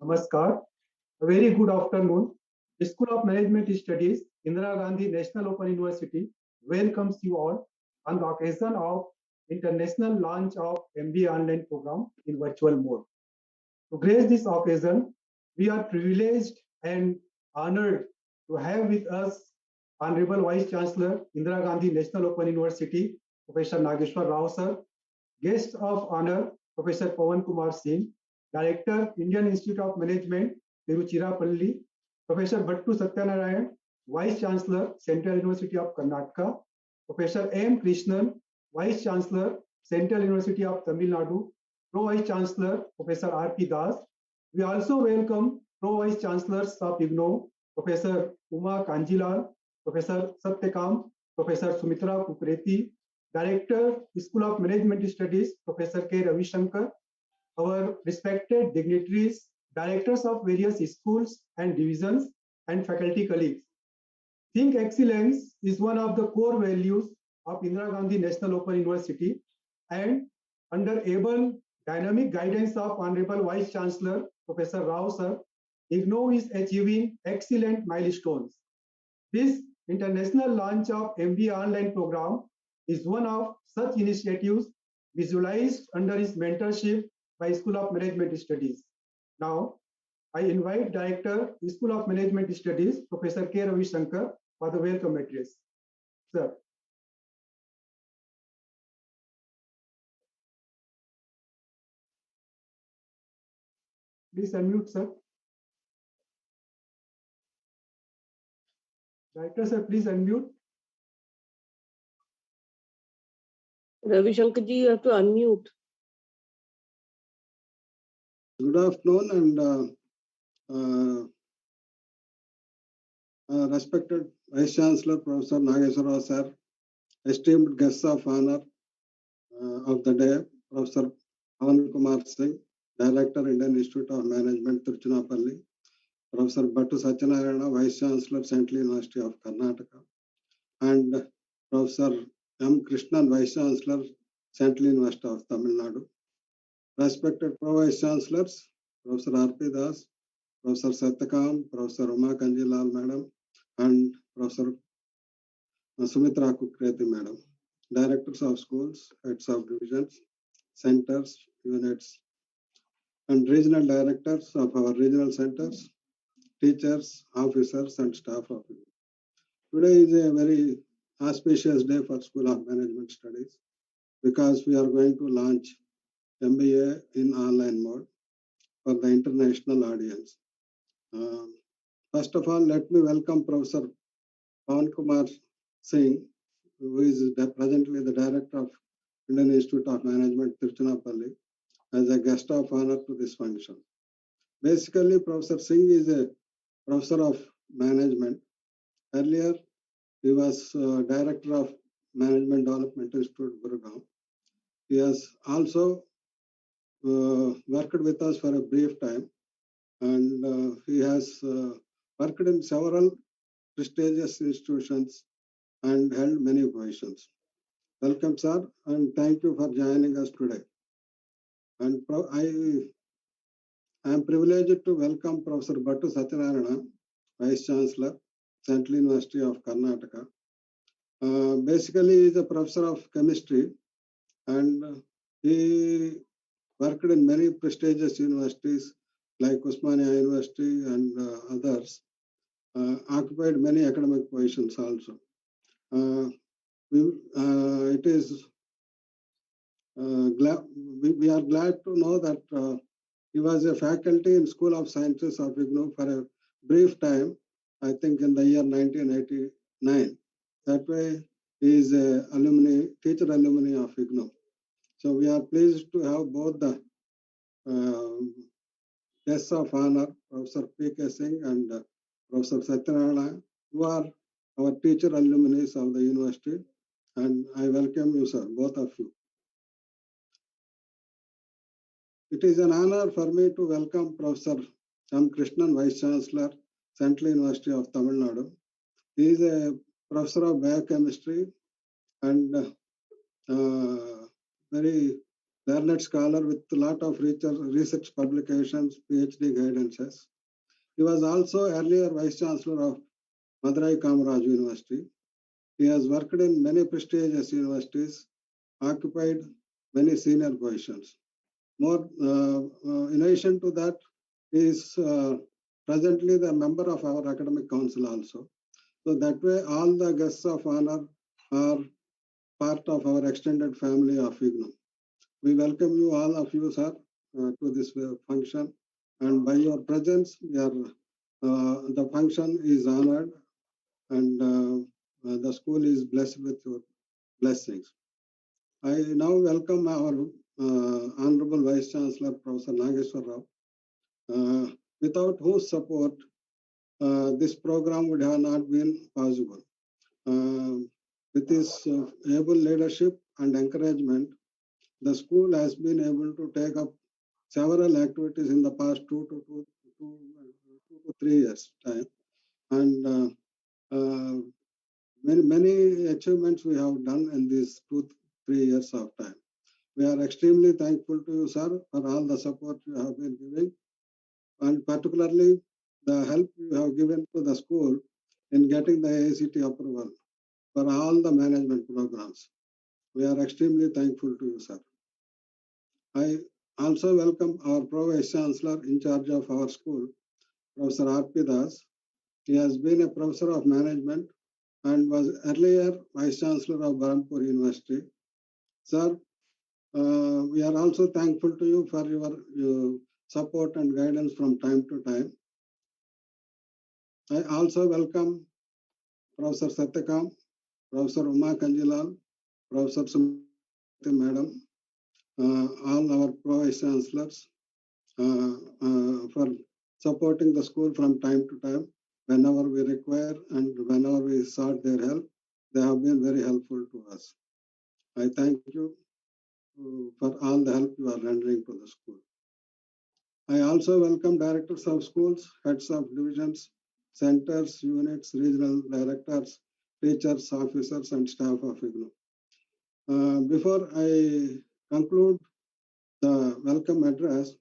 Namaskar. A very good afternoon. The School of Management Studies, Indira Gandhi National Open University welcomes you all on the occasion of international launch of MBA online program in virtual mode. To grace this occasion, we are privileged and honored to have with us Honorable Vice Chancellor, Indira Gandhi National Open University, Professor Nageshwar Rao sir, guest of honor, Professor Pawan Kumar Singh, Director, Indian Institute of Management, Tiruchirappalli, Professor Bhattu Satyanarayan, Vice Chancellor, Central University of Karnataka, Professor M. Krishnan, Vice Chancellor, Central University of Tamil Nadu, Pro-Vice Chancellor, Professor R.P. Das. We also welcome Pro-Vice Chancellors of IGNOU, Professor Uma Kanjilal, Professor Satyakam, Professor Sumitra Kupreti, Director, School of Management Studies, Professor K. Ravishankar, our respected dignitaries, directors of various schools and divisions, and faculty colleagues. Think excellence is one of the core values of Indira Gandhi National Open University, and under able dynamic guidance of Honorable Vice Chancellor, Professor Rao sir, IGNOU is achieving excellent milestones. This international launch of MBA online program is one of such initiatives visualized under his mentorship by School of Management Studies. Now, I invite Director, School of Management Studies, Professor K. Ravishankar, for the welcome address. Sir. Please unmute, sir. Director, sir, please unmute. Ravishankar ji, you have to unmute. Good afternoon and respected Vice Chancellor Professor Nageshwar sir, esteemed guests of honor of the day, Professor Pawan Kumar Singh, Director, Indian Institute of Management, Tiruchirappalli, Professor Bhattu Satyanarayana, Vice Chancellor, Central University of Karnataka, and Professor M. Krishnan, Vice Chancellor, Central University of Tamil Nadu. Respected Pro-Vice Chancellors, Professor R.P. Das, Professor Satyakam, Professor Uma Kanjilal Madam, and Professor Sumitra Kukreti Madam, Directors of Schools, Heads of Divisions, Centers, Units, and Regional Directors of our regional centers, teachers, officers, and staff of it. Today is a very auspicious day for School of Management Studies because we are going to launch MBA in online mode for the international audience. First of all, let me welcome Professor Pawan Kumar Singh, who is presently the Director of Indian Institute of Management, Tiruchirappalli, as a guest of honor to this function. Basically, Professor Singh is a Professor of Management. Earlier, he was Director of Management Development Institute, Gurgaon. He has also worked with us for a brief time, and he has worked in several prestigious institutions and held many positions. Welcome, sir, and thank you for joining us today. And I am privileged to welcome Professor Bhattu Satyanarayana, Vice Chancellor, Central University of Karnataka. Basically, he is a professor of chemistry, and he worked in many prestigious universities like Osmania University and others, occupied many academic positions also. We are glad to know that he was a faculty in School of Sciences of IGNOU for a brief time, I think in the year 1989. That way, he is a teacher alumni of IGNOU. So we are pleased to have both the guests of honor, Professor P.K. Singh and Professor Satyanarayana, who are our teacher alumni of the university. And I welcome you, sir, both of you. It is an honor for me to welcome Professor M. Krishnan, Vice Chancellor, Central University of Tamil Nadu. He is a professor of biochemistry and very learned scholar with a lot of research publications, PhD guidances. He was also earlier Vice Chancellor of Madurai Kamaraj University. He has worked in many prestigious universities, occupied many senior positions. In addition to that, he is presently the member of our academic council also. So that way, all the guests of honor are part of our extended family of IGNOU. We welcome you, all of you, sir, to this function. And by your presence, the function is honored and the school is blessed with your blessings. I now welcome our Honorable Vice Chancellor, Professor Nageshwar. Without whose support, this program would have not been possible. With his able leadership and encouragement, the school has been able to take up several activities in the past 2 to 3 years time, and many achievements we have done in these 2-3 years of time. We are extremely thankful to you, sir, for all the support you have been giving, and particularly the help you have given to the school in getting the AICT approval for all the management programs. We are extremely thankful to you, sir. I also welcome our Pro-Vice Chancellor in charge of our school, Professor R.P. Das. He has been a professor of management and was earlier Vice Chancellor of Barampur University. Sir, we are also thankful to you for your support and guidance from time to time. I also welcome Professor Satyakam, Professor Uma Kanjilal, Professor Sumati Madam, all our Pro-Vice Chancellors for supporting the school from time to time. Whenever we require and whenever we sought their help, they have been very helpful to us. I thank you for all the help you are rendering to the school. I also welcome directors of schools, heads of divisions, centers, units, regional directors, teachers, officers, and staff of IGNOU. Before I conclude the welcome address,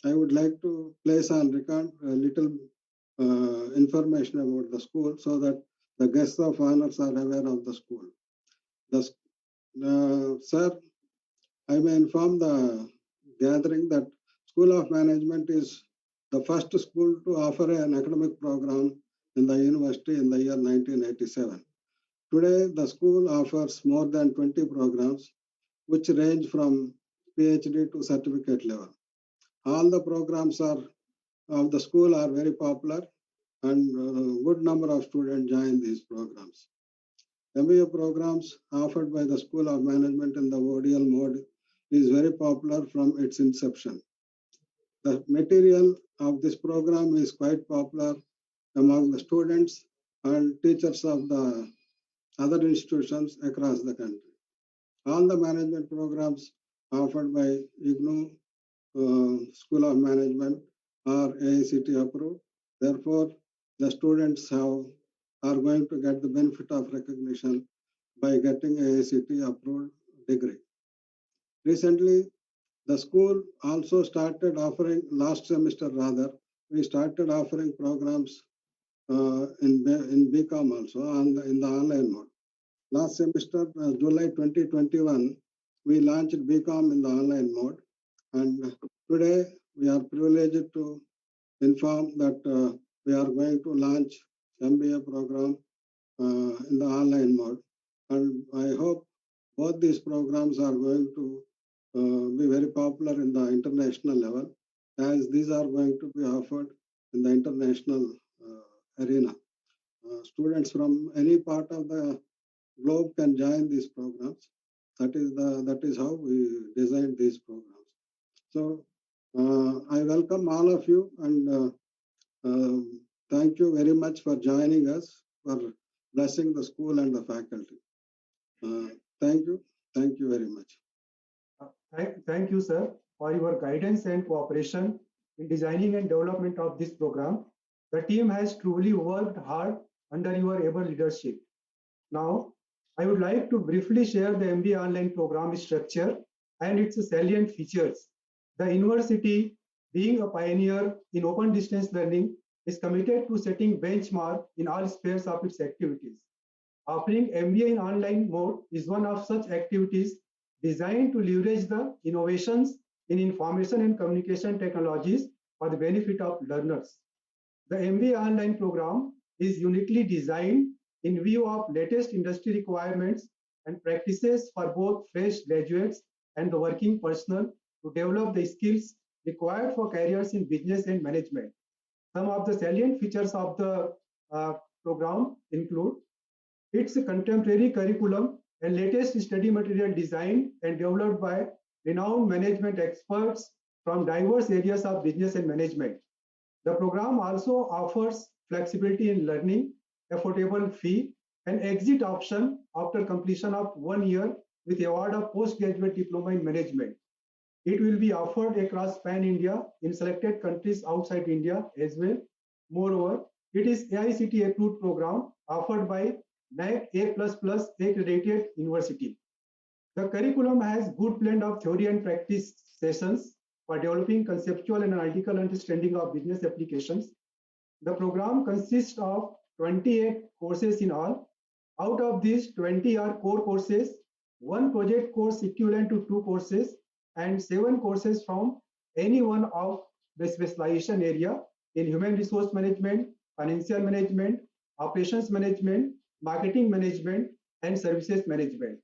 I would like to place on record a little information about the school so that the guests of honors are aware of the school. Sir, I may inform the gathering that School of Management is the first school to offer an academic program in the university in the year 1987. Today, the school offers more than 20 programs, which range from PhD to certificate level. All the programs of the school are very popular, and a good number of students join these programs. MBA programs offered by the School of Management in the ODL mode is very popular from its inception. The material of this program is quite popular among the students and teachers of the other institutions across the country. All the management programs offered by IGNOU School of Management are AICT approved. Therefore, the students are going to get the benefit of recognition by getting AICT approved degree. Recently, the school also started offering, last semester rather, we started offering programs in BCom also in the online mode. Last semester, July 2021, we launched BCom in the online mode, and today we are privileged to inform that we are going to launch MBA program in the online mode, and I hope both these programs are going to be very popular in the international level, as these are going to be offered in the international arena. Students from any part of the globe can join these programs. That is how we designed these programs. So I welcome all of you, and thank you very much for joining us, for blessing the school and the faculty. Thank you very much. Thank you, sir, for your guidance and cooperation in designing and development of this program. The team has truly worked hard under your able leadership. Now, I would like to briefly share the MBA online program structure and its salient features. The university, being a pioneer in open distance learning, is committed to setting benchmark in all spheres of its activities. Offering MBA in online mode is one of such activities designed to leverage the innovations in information and communication technologies for the benefit of learners. The MBA online program is uniquely designed in view of latest industry requirements and practices for both fresh graduates and the working personnel to develop the skills required for careers in business and management. Some of the salient features of the program include its contemporary curriculum and latest study material designed and developed by renowned management experts from diverse areas of business and management. The program also offers flexibility in learning, affordable fee, and exit option after completion of 1 year with award of postgraduate diploma in management. It will be offered across pan-India in selected countries outside India as well. Moreover, it is AICTE approved program offered by NAC A++ accredited university. The curriculum has good blend of theory and practice sessions for developing conceptual and analytical understanding of business applications. The program consists of 28 courses in all. Out of these, 20 are core courses, 1 project course equivalent to 2 courses, and 7 courses from any one of the specialization area in human resource management, financial management, operations management, marketing management, and services management.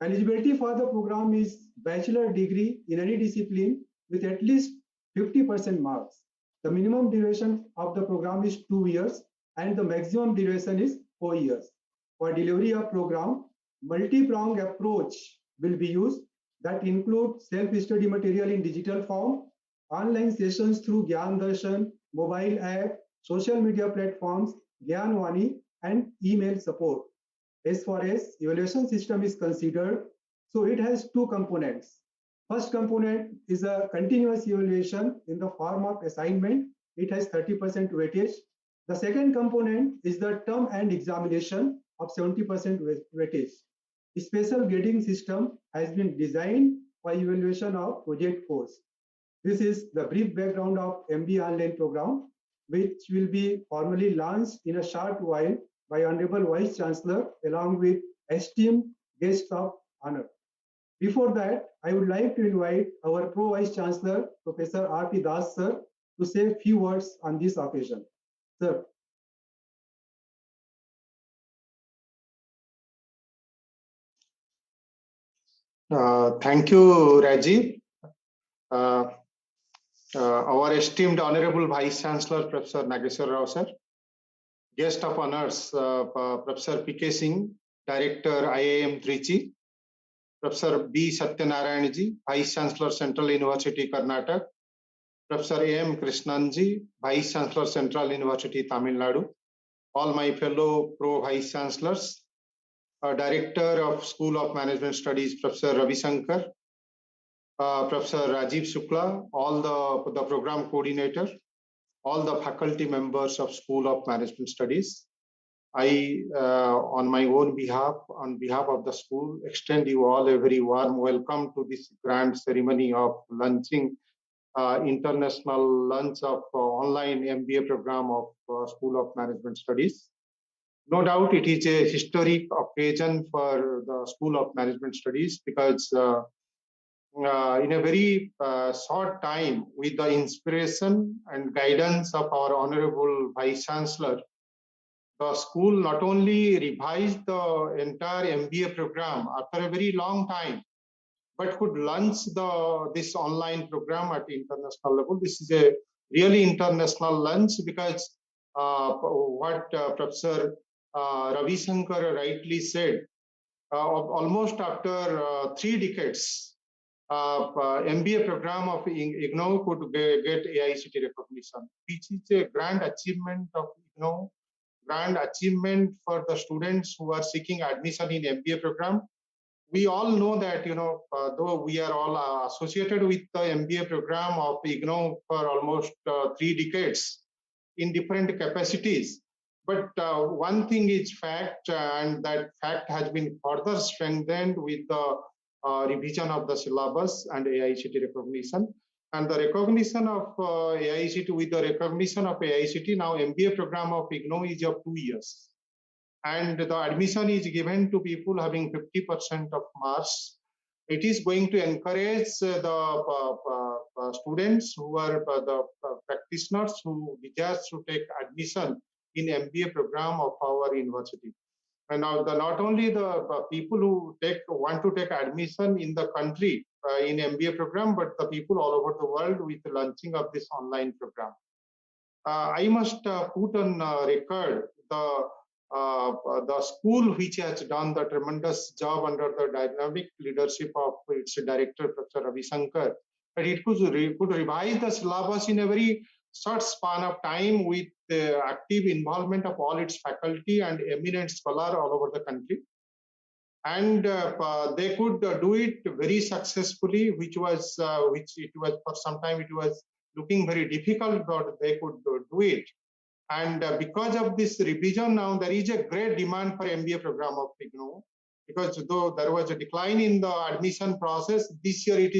Eligibility for the program is bachelor degree in any discipline with at least 50% marks. The minimum duration of the program is 2 years and the maximum duration is 4 years. For delivery of program, multi-pronged approach will be used that include self-study material in digital form, online sessions through Gyan Darshan, mobile app, social media platforms, Gyanwani, and email support. As far as evaluation system is considered, so it has 2 components. First component is a continuous evaluation in the form of assignment. It has 30% weightage. The second component is the term and examination of 70% weightage. A special grading system has been designed for evaluation of project course. This is the brief background of MBA online program, which will be formally launched in a short while by Honorable Vice Chancellor along with esteemed guests of honor. Before that, I would like to invite our Pro Vice Chancellor, Professor R.P. Das, sir, to say a few words on this occasion. Sir. Thank you, Rajiv. Our esteemed Honorable Vice Chancellor, Professor Nageshwar Rao, sir. Guest of honors, Professor P.K. Singh, Director, IIM Trichy. Professor B. Satyanarayanji, Vice Chancellor, Central University, Karnataka. Professor A.M. Krishnanji, Vice Chancellor, Central University, Tamil Nadu. All my fellow Pro Vice Chancellors. Director of School of Management Studies, Professor Ravi Shankar. Professor Rajiv Shukla, all the program coordinator, all the faculty members of School of Management Studies. I, on my own behalf, on behalf of the school, extend you all a very warm welcome to this grand ceremony of launching international launch of online MBA program of School of Management Studies. No doubt it is a historic occasion for the School of Management Studies because in a very short time, with the inspiration and guidance of our Honorable Vice Chancellor, the school not only revised the entire MBA program after a very long time, but could launch this online program at international level. This is a really international launch because what Professor Ravi Shankar rightly said, almost after 3 decades, MBA program of IGNOU could get AICTE recognition, which is a grand achievement of IGNOU, grand achievement for the students who are seeking admission in MBA program. We all know that, though we are all associated with the MBA program of IGNOU for almost 3 decades in different capacities. But one thing is fact, and that fact has been further strengthened with the revision of the syllabus and AICT recognition. And the recognition of AICT, with the recognition of AICT, now MBA program of IGNOU is of 2 years. And the admission is given to people having 50% of marks. It is going to encourage the students who are the practitioners who desire to take admission in MBA program of our university. And now not only the people who want to take admission in the country in MBA program, but the people all over the world with the launching of this online program. I must put on record the school which has done the tremendous job under the dynamic leadership of its director, Professor Ravi Shankar, that it could revise the syllabus in a very short span of time with the active involvement of all its faculty and eminent scholars all over the country. And they could do it very successfully, which it was for some time it was looking very difficult, but they could do it. And because of this revision, now there is a great demand for MBA program of IGNOU, because though there was a decline in the admission process, this year it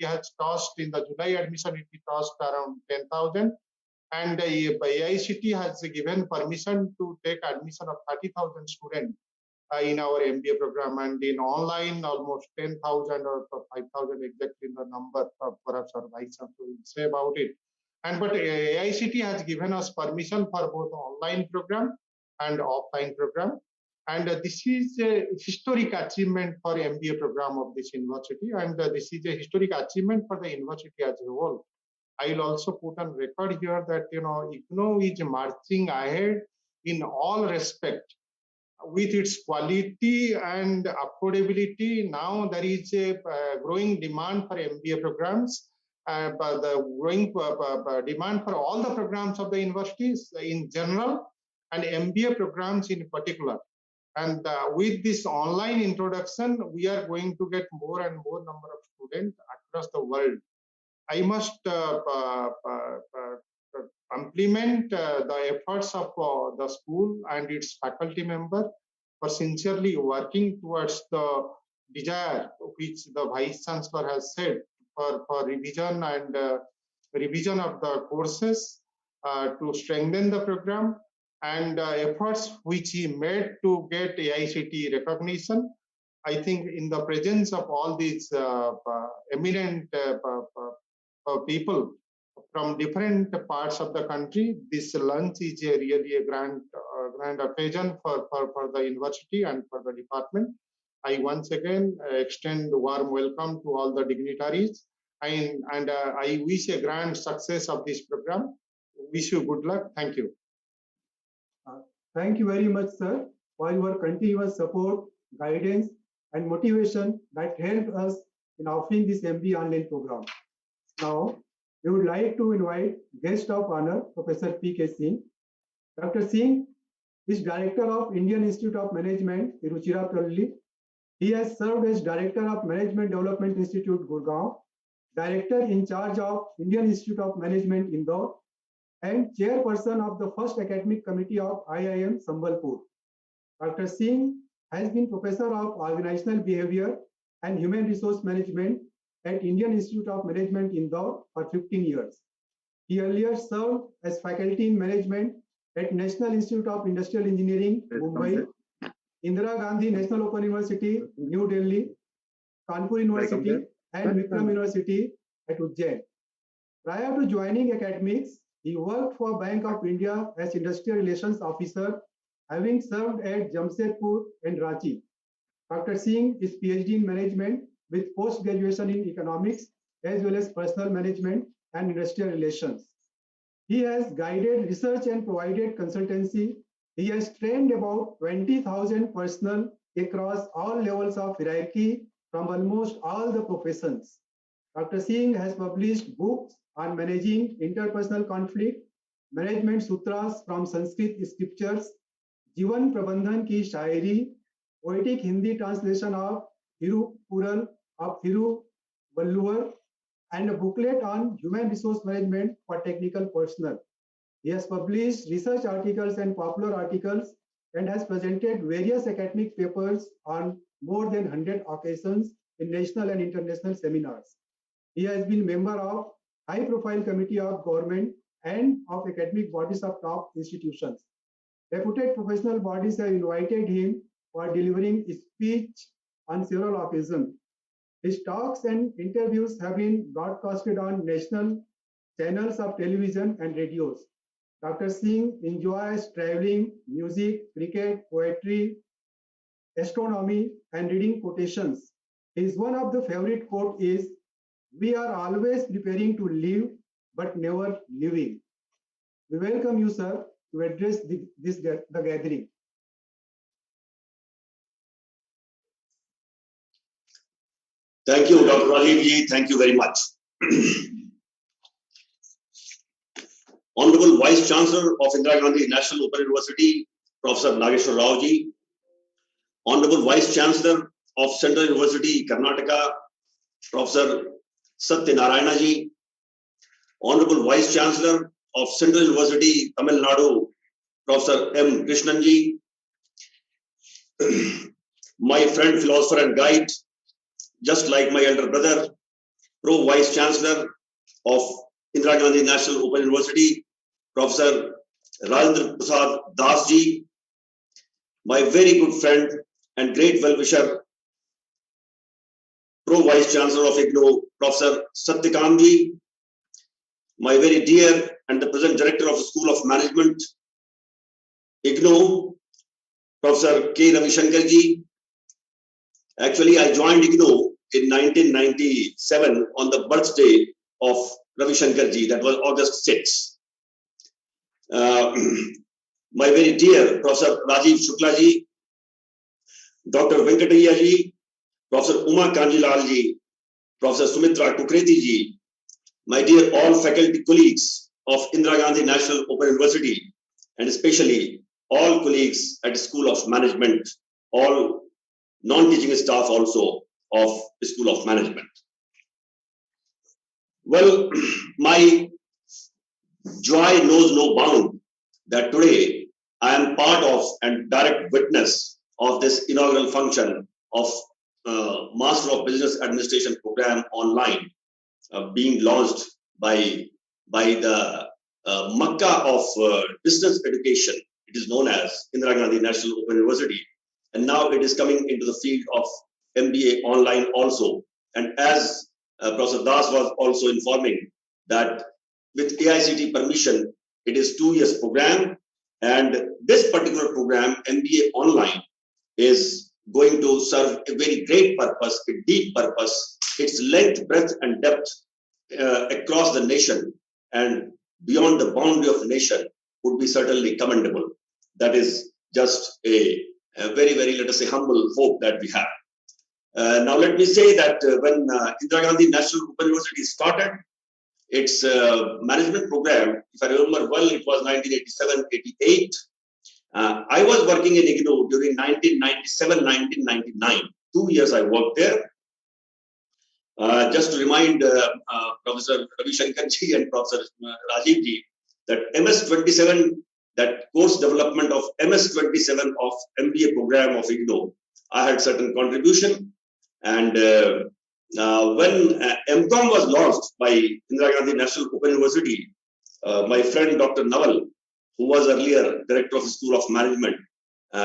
has tossed in the July admission, it tossed around 10,000. And AICT has given permission to take admission of 30,000 students in our MBA program, and in online almost 10,000 or 5,000 exactly the number, perhaps our vice chancellor will say about it. But AICT has given us permission for both online program and offline program. And this is a historic achievement for MBA program of this university. And this is a historic achievement for the university as a whole. I will also put on record here that, IGNOU is marching ahead in all respect with its quality and affordability. Now there is a growing demand for MBA programs. But the growing demand for all the programs of the universities in general and MBA programs in particular. And with this online introduction, we are going to get more and more number of students across the world. I must compliment the efforts of the school and its faculty member for sincerely working towards the desire which the Vice Chancellor has said for revision and revision of the courses to strengthen the program, and efforts which he made to get AICT recognition. I think in the presence of all these eminent people from different parts of the country, this lunch is really a grand occasion for the university and for the department. I once again extend a warm welcome to all the dignitaries, and I wish a grand success of this program. Wish you good luck. Thank you. Thank you very much, sir, for your continuous support, guidance, and motivation that helped us in offering this MBA online program. Now, we would like to invite guest of honor, Professor P.K. Singh. Dr. Singh is Director of Indian Institute of Management, Tiruchirappalli. He has served as Director of Management Development Institute, Gurgaon, Director in charge of Indian Institute of Management, Indore, and Chairperson of the First Academic Committee of IIM, Sambalpur. Dr. Singh has been Professor of Organizational Behavior and Human Resource Management at Indian Institute of Management, Indore for 15 years. He earlier served as faculty in management at National Institute of Industrial Engineering, Mumbai, Indira Gandhi National Open University, New Delhi, Kanpur University, and Vikram University at Ujjain. Prior to joining academics, he worked for Bank of India as Industrial Relations Officer, having served at Jamshedpur and Ranchi. Dr. Singh is PhD in Management with post-graduation in Economics as well as Personal Management and Industrial Relations. He has guided research and provided consultancy. He has trained about 20,000 personnel across all levels of hierarchy from almost all the professions. Dr. Singh has published books on managing interpersonal conflict, management sutras from Sanskrit scriptures, Jivan Prabandhan ki Shairi, poetic Hindi translation of Thirukural of Thiruvalluvar, and a booklet on human resource management for technical personnel. He has published research articles and popular articles and has presented various academic papers on more than 100 occasions in national and international seminars. He has been member of high-profile committee of government and of academic bodies of top institutions. Reputed professional bodies have invited him for delivering a speech on several occasions. His talks and interviews have been broadcasted on national channels of television and radios. Dr. Singh enjoys traveling, music, cricket, poetry, astronomy, and reading quotations. His one of the favorite quote is, "We are always preparing to live, but never living." We welcome you, sir, to address the gathering. Thank you, Dr. Rajiv. Thank you very much. Honorable Vice Chancellor of Indira Gandhi National Open University, Professor Nageshwar Rao ji. Honorable Vice Chancellor of Central University, Karnataka, Professor Satyanarayana ji. Honorable Vice Chancellor of Central University, Tamil Nadu, Professor M. Krishnan ji. My friend, philosopher and guide, just like my elder brother, Pro Vice Chancellor of Indira Gandhi National Open University, Professor Rajendra Prasad Das ji, my very good friend and great well-wisher, Pro Vice Chancellor of IGNOU, Professor Satyakant ji, my very dear and the present Director of the School of Management, IGNOU, Professor K. Ravishankar ji. Actually, I joined IGNOU in 1997 on the birthday of Ravishankar ji, that was August 6. My very dear Professor Rajiv Shukla ji, Dr. Venkatayya ji, Professor Uma Kanjilal ji, Professor Sumitra Kukreti ji, my dear all faculty colleagues of Indira Gandhi National Open University, and especially all colleagues at the School of Management, all non-teaching staff also of the School of Management. Well, my joy knows no bound that today I am part of and direct witness of this inaugural function of Master of Business Administration program online being launched by the Makkah of distance education. It is known as Indira Gandhi National Open University, and now it is coming into the field of MBA online also. And as Professor Das was also informing that with AICTE permission, it is 2 years program, and this particular program, MBA online, is going to serve a very great purpose, a deep purpose. Its length, breadth, and depth across the nation and beyond the boundary of the nation would be certainly commendable. That is just a very, very, let us say, humble hope that we have. Now, let me say that when Indira Gandhi National Open University started its management program, if I remember well, it was 1987-88. I was working in IGNOU during 1997-1999. 2 years I worked there. Just to remind Professor Ravishankar ji and Professor Rajiv ji that MS27, that course development of MS27 of MBA program of IGNOU, I had certain contribution. And when MCOM was launched by Indira Gandhi National Open University, my friend Dr. Naval, who was earlier Director of the School of Management,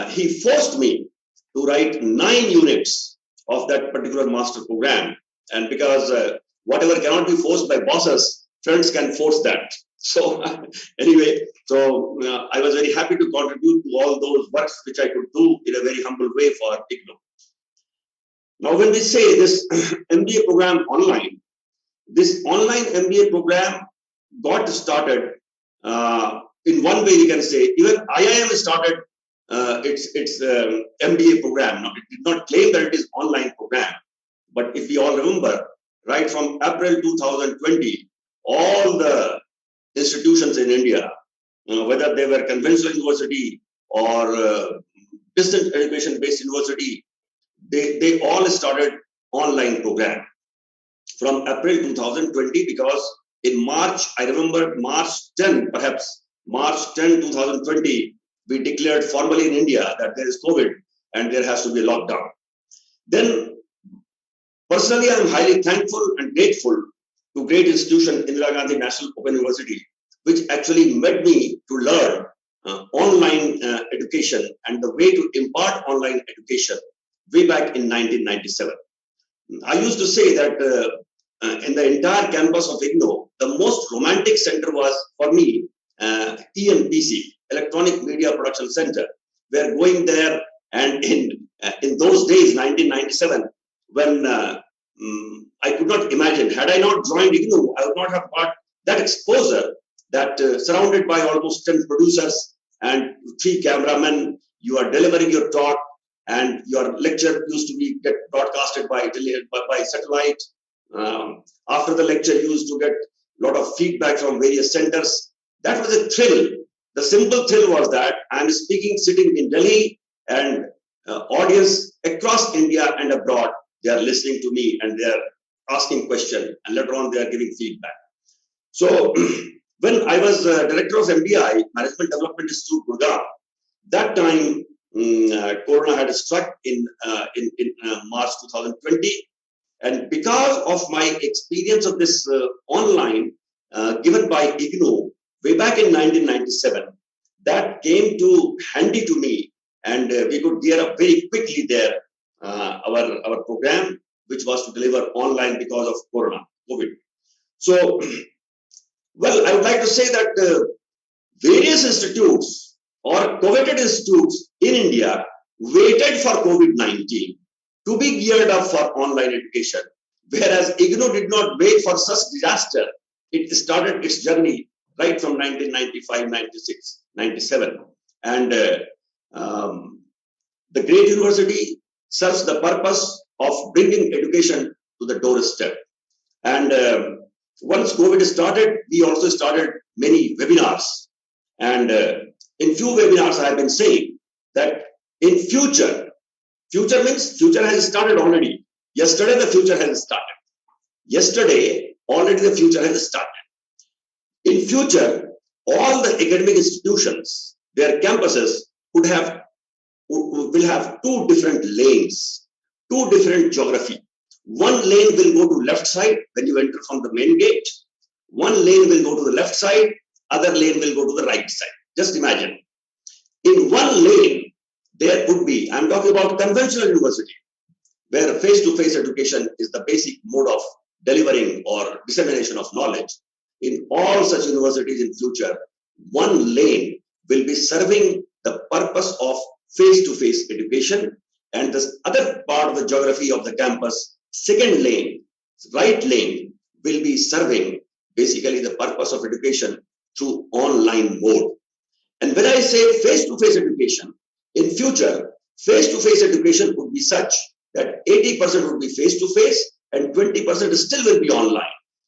he forced me to write 9 units of that particular master program. And because whatever cannot be forced by bosses, friends can force that. So anyway, I was very happy to contribute to all those works which I could do in a very humble way for IGNOU. Now, when we say this MBA program online, this online MBA program got started in one way, we can say. Even IIM started its MBA program. Now, it did not claim that it is online program. But if we all remember, right from April 2020, all the institutions in India, whether they were conventional university or distance education-based university, they all started online program from April 2020, because in March, I remember March 10, perhaps March 10, 2020, we declared formally in India that there is COVID and there has to be a lockdown. Then Personally, I am highly thankful and grateful to great institution Indira Gandhi National Open University, which actually made me to learn online education and the way to impart online education way back in 1997. I used to say that in the entire campus of IGNOU, the most romantic center was for me EMPC, Electronic Media Production Center. We're going there, and in those days, 1997, when I could not imagine, had I not joined IGNOU, I would not have got that exposure, that surrounded by almost 10 producers and 3 cameramen, you are delivering your talk, and your lecture used to get broadcasted by satellite. After the lecture, you used to get a lot of feedback from various centers. That was a thrill. The simple thrill was that I am speaking, sitting in Delhi, and audience across India and abroad, they are listening to me and they are asking questions, and later on they are giving feedback. So when I was director of MBA, Management Development Institute, Gurgaon, that time Corona had struck in March 2020, and because of my experience of this online given by IGNOU way back in 1997, that came to handy to me, and we could gear up very quickly there our program, which was to deliver online because of COVID. So, well, I would like to say that various institutes or coveted institutes in India waited for COVID-19 to be geared up for online education, whereas IGNOU did not wait for such disaster. It started its journey right from 1995, 96, 97. And the great university serves the purpose of bringing education to the doorstep. And once COVID started, we also started many webinars. And in few webinars, I have been saying that in future means future has started already. Yesterday, the future has started. Yesterday, already the future has started. In future, all the academic institutions, their campuses will have 2 different lanes, 2 different geography. One lane will go to left side when you enter from the main gate. One lane will go to the left side, other lane will go to the right side. Just imagine. In one lane, there would be, I'm talking about conventional university, where face-to-face education is the basic mode of delivering or dissemination of knowledge. In all such universities in future, one lane will be serving the purpose of face-to-face education, and the other part of the geography of the campus, second lane, right lane, will be serving basically the purpose of education through online mode. And when I say face-to-face education, in future, face-to-face education would be such that 80% would be face-to-face and 20% still will be online.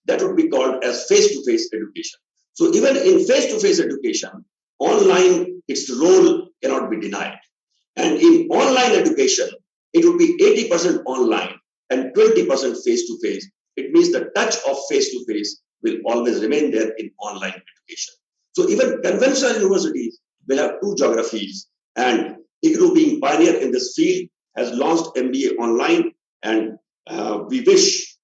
That would be called as face-to-face education. So even in face-to-face education, online, its role cannot be denied. And in online education, it would be 80% online and 20% face-to-face. It means the touch of face-to-face will always remain there in online education. So even conventional universities will have 2 geographies, and IGNOU, being pioneer in this field, has launched MBA online, and we wish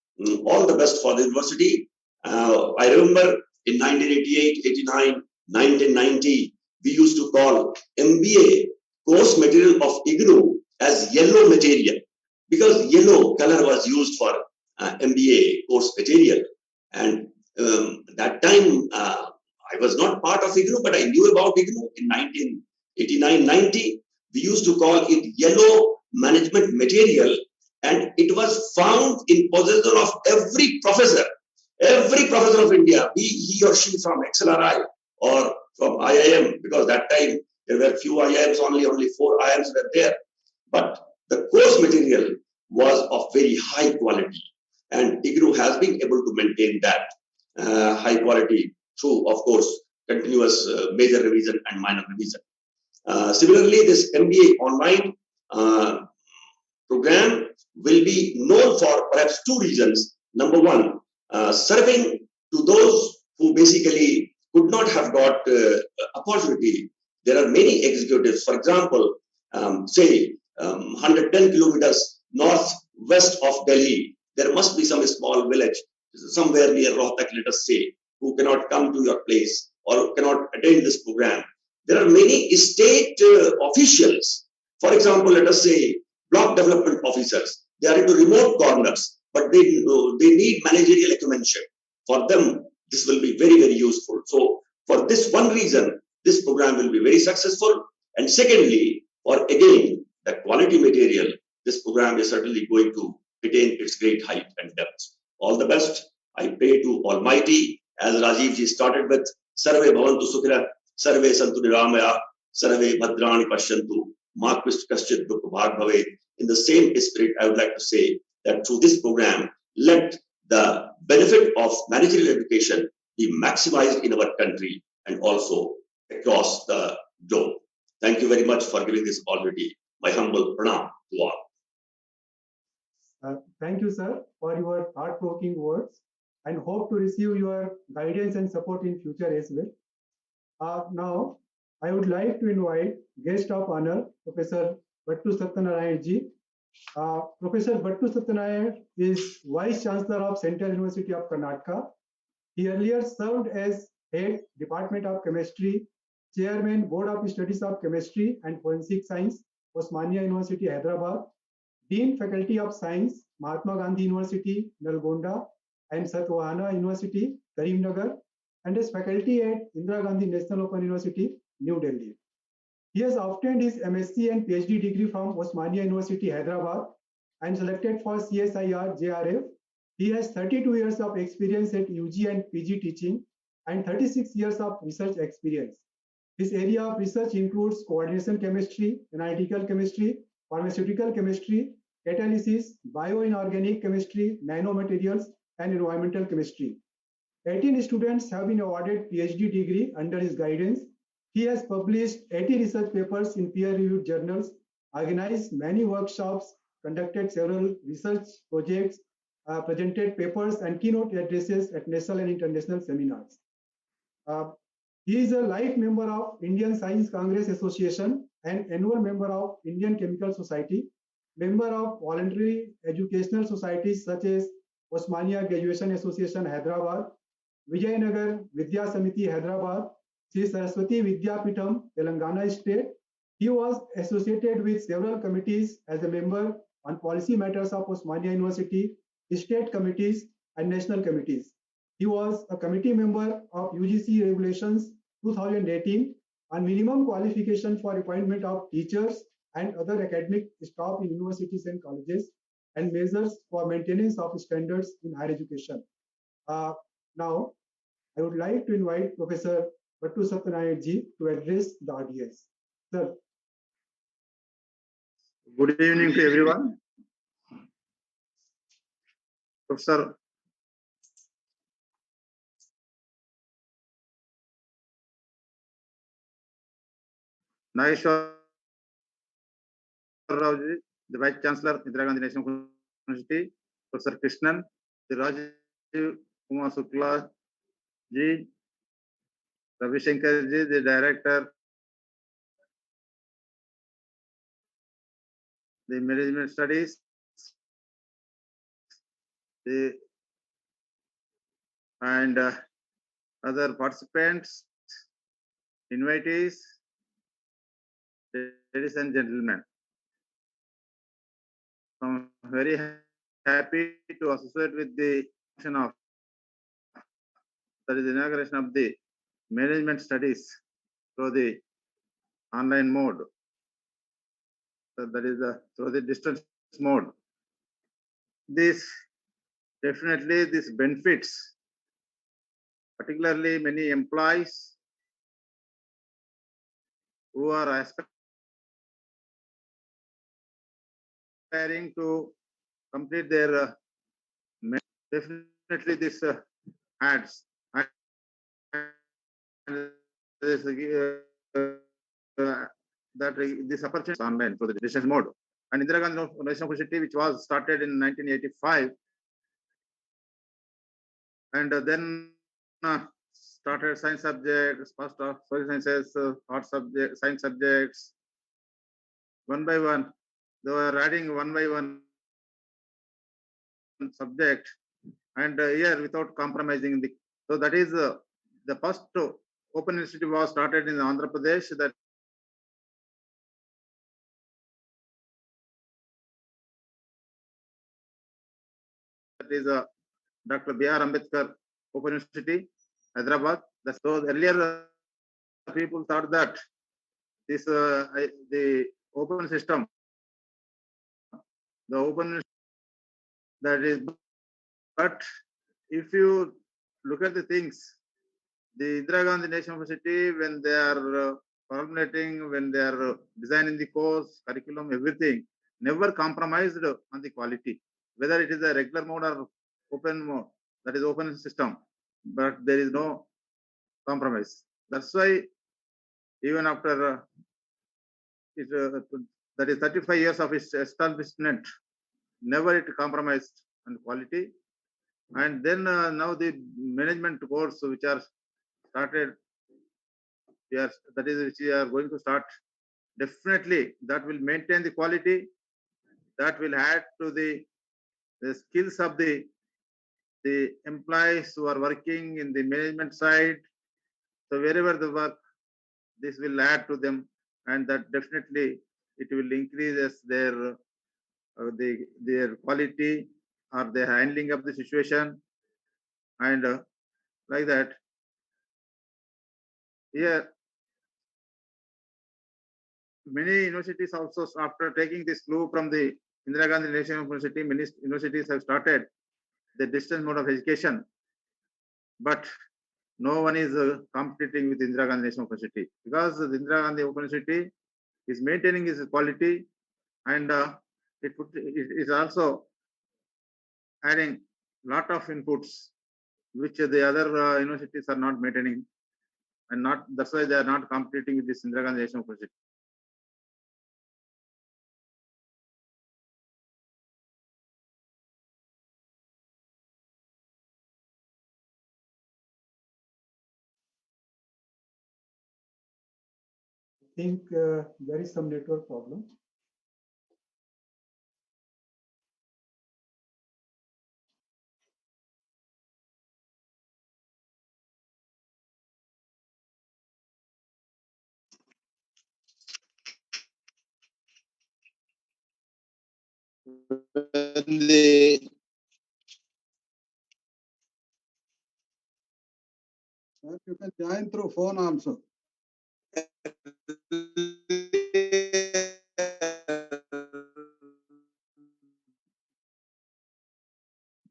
all the best for the university. I remember in 1988, 89, 1990, we used to call MBA course material of IGNOU as yellow material, because yellow color was used for MBA course material. And that time, I was not part of IGNOU, but I knew about IGNOU in 1989-90. We used to call it yellow management material, and it was found in possession of every professor of India, be he or she from XLRI or from IIM, because that time there were few IIMs, only 4 IIMs were there. But the course material was of very high quality, and IGNOU has been able to maintain that high quality through, of course, continuous major revision and minor revision. Similarly, this MBA online program will be known for perhaps 2 reasons. Number one, serving to those who basically could not have got opportunity. There are many executives, for example, say 110 kilometers northwest of Delhi, there must be some small village somewhere near Rohtak, let us say, who cannot come to your place or cannot attend this program. There are many state officials. For example, let us say block development officers. They are into remote corners, but they need managerial acumen. For them, this will be very, very useful. So for this one reason, this program will be very successful. And secondly, for again, the quality material, this program is certainly going to attain its great height and depth. All the best. I pray to Almighty, as Rajiv ji started with, Sarve Bhavantu Sukhira, Sarve Santu Niramaya, Sarve Bhadrani Pashyantu, Ma Kaschit Dukh Bhag Bhave. In the same spirit, I would like to say that through this program, let the benefit of managerial education be maximized in our country and also across the globe. Thank you very much for giving this opportunity. My humble pranam to all. Thank you, sir, for your thought-provoking words, and hope to receive your guidance and support in future as well. Now, I would like to invite guest of honor, Professor Bhattu Satyanarayan ji. Professor Bhattu Satyanarayan is Vice Chancellor of Central University of Karnataka. He earlier served as Head, Department of Chemistry, Chairman, Board of Studies of Chemistry and Forensic Science, Osmania University, Hyderabad, Dean Faculty of Science, Mahatma Gandhi University, Nalgonda, and Satyavahana University, Karimnagar, and as faculty at Indira Gandhi National Open University, New Delhi. He has obtained his MSc and PhD degree from Osmania University, Hyderabad, and selected for CSIR JRF. He has 32 years of experience at UG and PG teaching and 36 years of research experience. His area of research includes coordination chemistry, analytical chemistry, pharmaceutical chemistry, catalysis, bioinorganic chemistry, nanomaterials, and environmental chemistry. 18 students have been awarded PhD degree under his guidance. He has published 80 research papers in peer-reviewed journals, organized many workshops, conducted several research projects, presented papers and keynote addresses at national and international seminars. He is a life member of Indian Science Congress Association and annual member of Indian Chemical Society, member of voluntary educational societies such as Osmania Graduation Association, Hyderabad, Vijayanagar Vidya Samiti, Hyderabad, Sri Saraswati Vidyapitam, Telangana State. He was associated with several committees as a member on policy matters of Osmania University, state committees, and national committees. He was a committee member of UGC Regulations 2018 on minimum qualification for appointment of teachers and other academic staff in universities and colleges, and measures for maintenance of standards in higher education. Now, I would like to invite Professor Bhattu Satyanarayan ji to address the audience. Sir. Good evening to everyone. Professor Nageshwar, the Vice Chancellor, Indira Gandhi National University, Professor Krishnan, the Rajiv Kumar Shukla ji, Ravi Shankar ji, the Director, the Management Studies, and other participants, invitees, ladies and gentlemen. I'm very happy to associate with the function of, that is the inauguration of the management studies through the online mode. So that is through the distance mode. This definitely this benefits, particularly many employees who are aspiring to complete their definitely this adds this, that this opportunity online for the distance mode. And Indira Gandhi National University, which was started in 1985, and then started science subjects, first of social sciences, art subject, science subjects, one by one. They were adding one by one subject, and here without compromising the. So that is the first open university was started in Andhra Pradesh. That is Dr. B.R. Ambedkar Open University, Hyderabad. So earlier people thought that this the open system, the open that is, but if you look at the things, the Indira Gandhi National University, when they are formulating, when they are designing the course, curriculum, everything, never compromised on the quality, whether it is a regular mode or open mode, that is open system, but there is no compromise. That's why even after that is 35 years of its establishment, never it compromised on quality. And then now the management course which are started, yes, that is which we are going to start. Definitely that will maintain the quality, that will add to the skills of the employees who are working in the management side. So wherever the work, this will add to them, and that definitely it will increase their their quality or their handling of the situation, and like that. Here, many universities also, after taking this clue from the Indira Gandhi National University, many universities have started the distance mode of education, but no one is competing with Indira Gandhi National University, because the Indira Gandhi University is maintaining its quality, and it is also adding lot of inputs which the other universities are not maintaining, and not, that's why they are not competing with this Indira Gandhi National University. I think there is some network problem. Sir, you can join through phone also.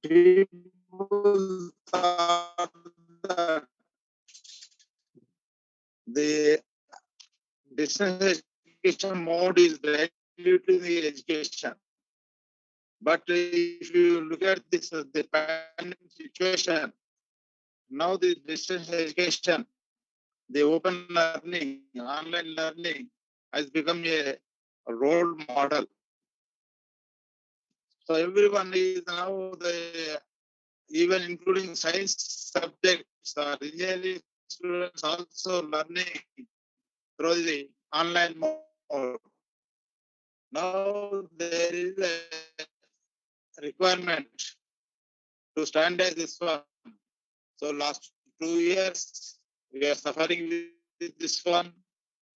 People thought that the distance education mode is diluting the education. But if you look at this, the pandemic situation, now the distance education, the open learning, online learning has become a role model. So everyone is now even including science subjects or engineering students also learning through the online mode. Now there is a requirement to standardize this one. So last 2 years we are suffering with this one,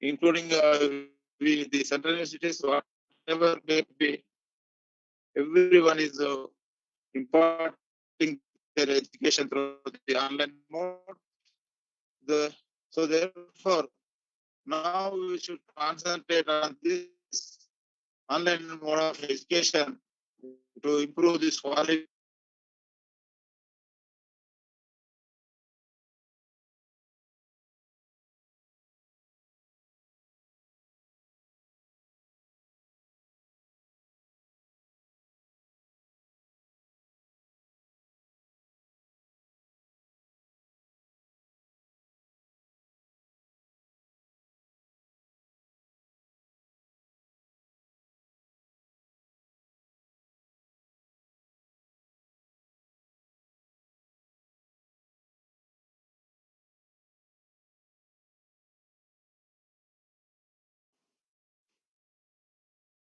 including the central universities, whatever may be. Everyone is imparting their education through the online mode. So therefore, now we should concentrate on this online mode of education to improve this quality.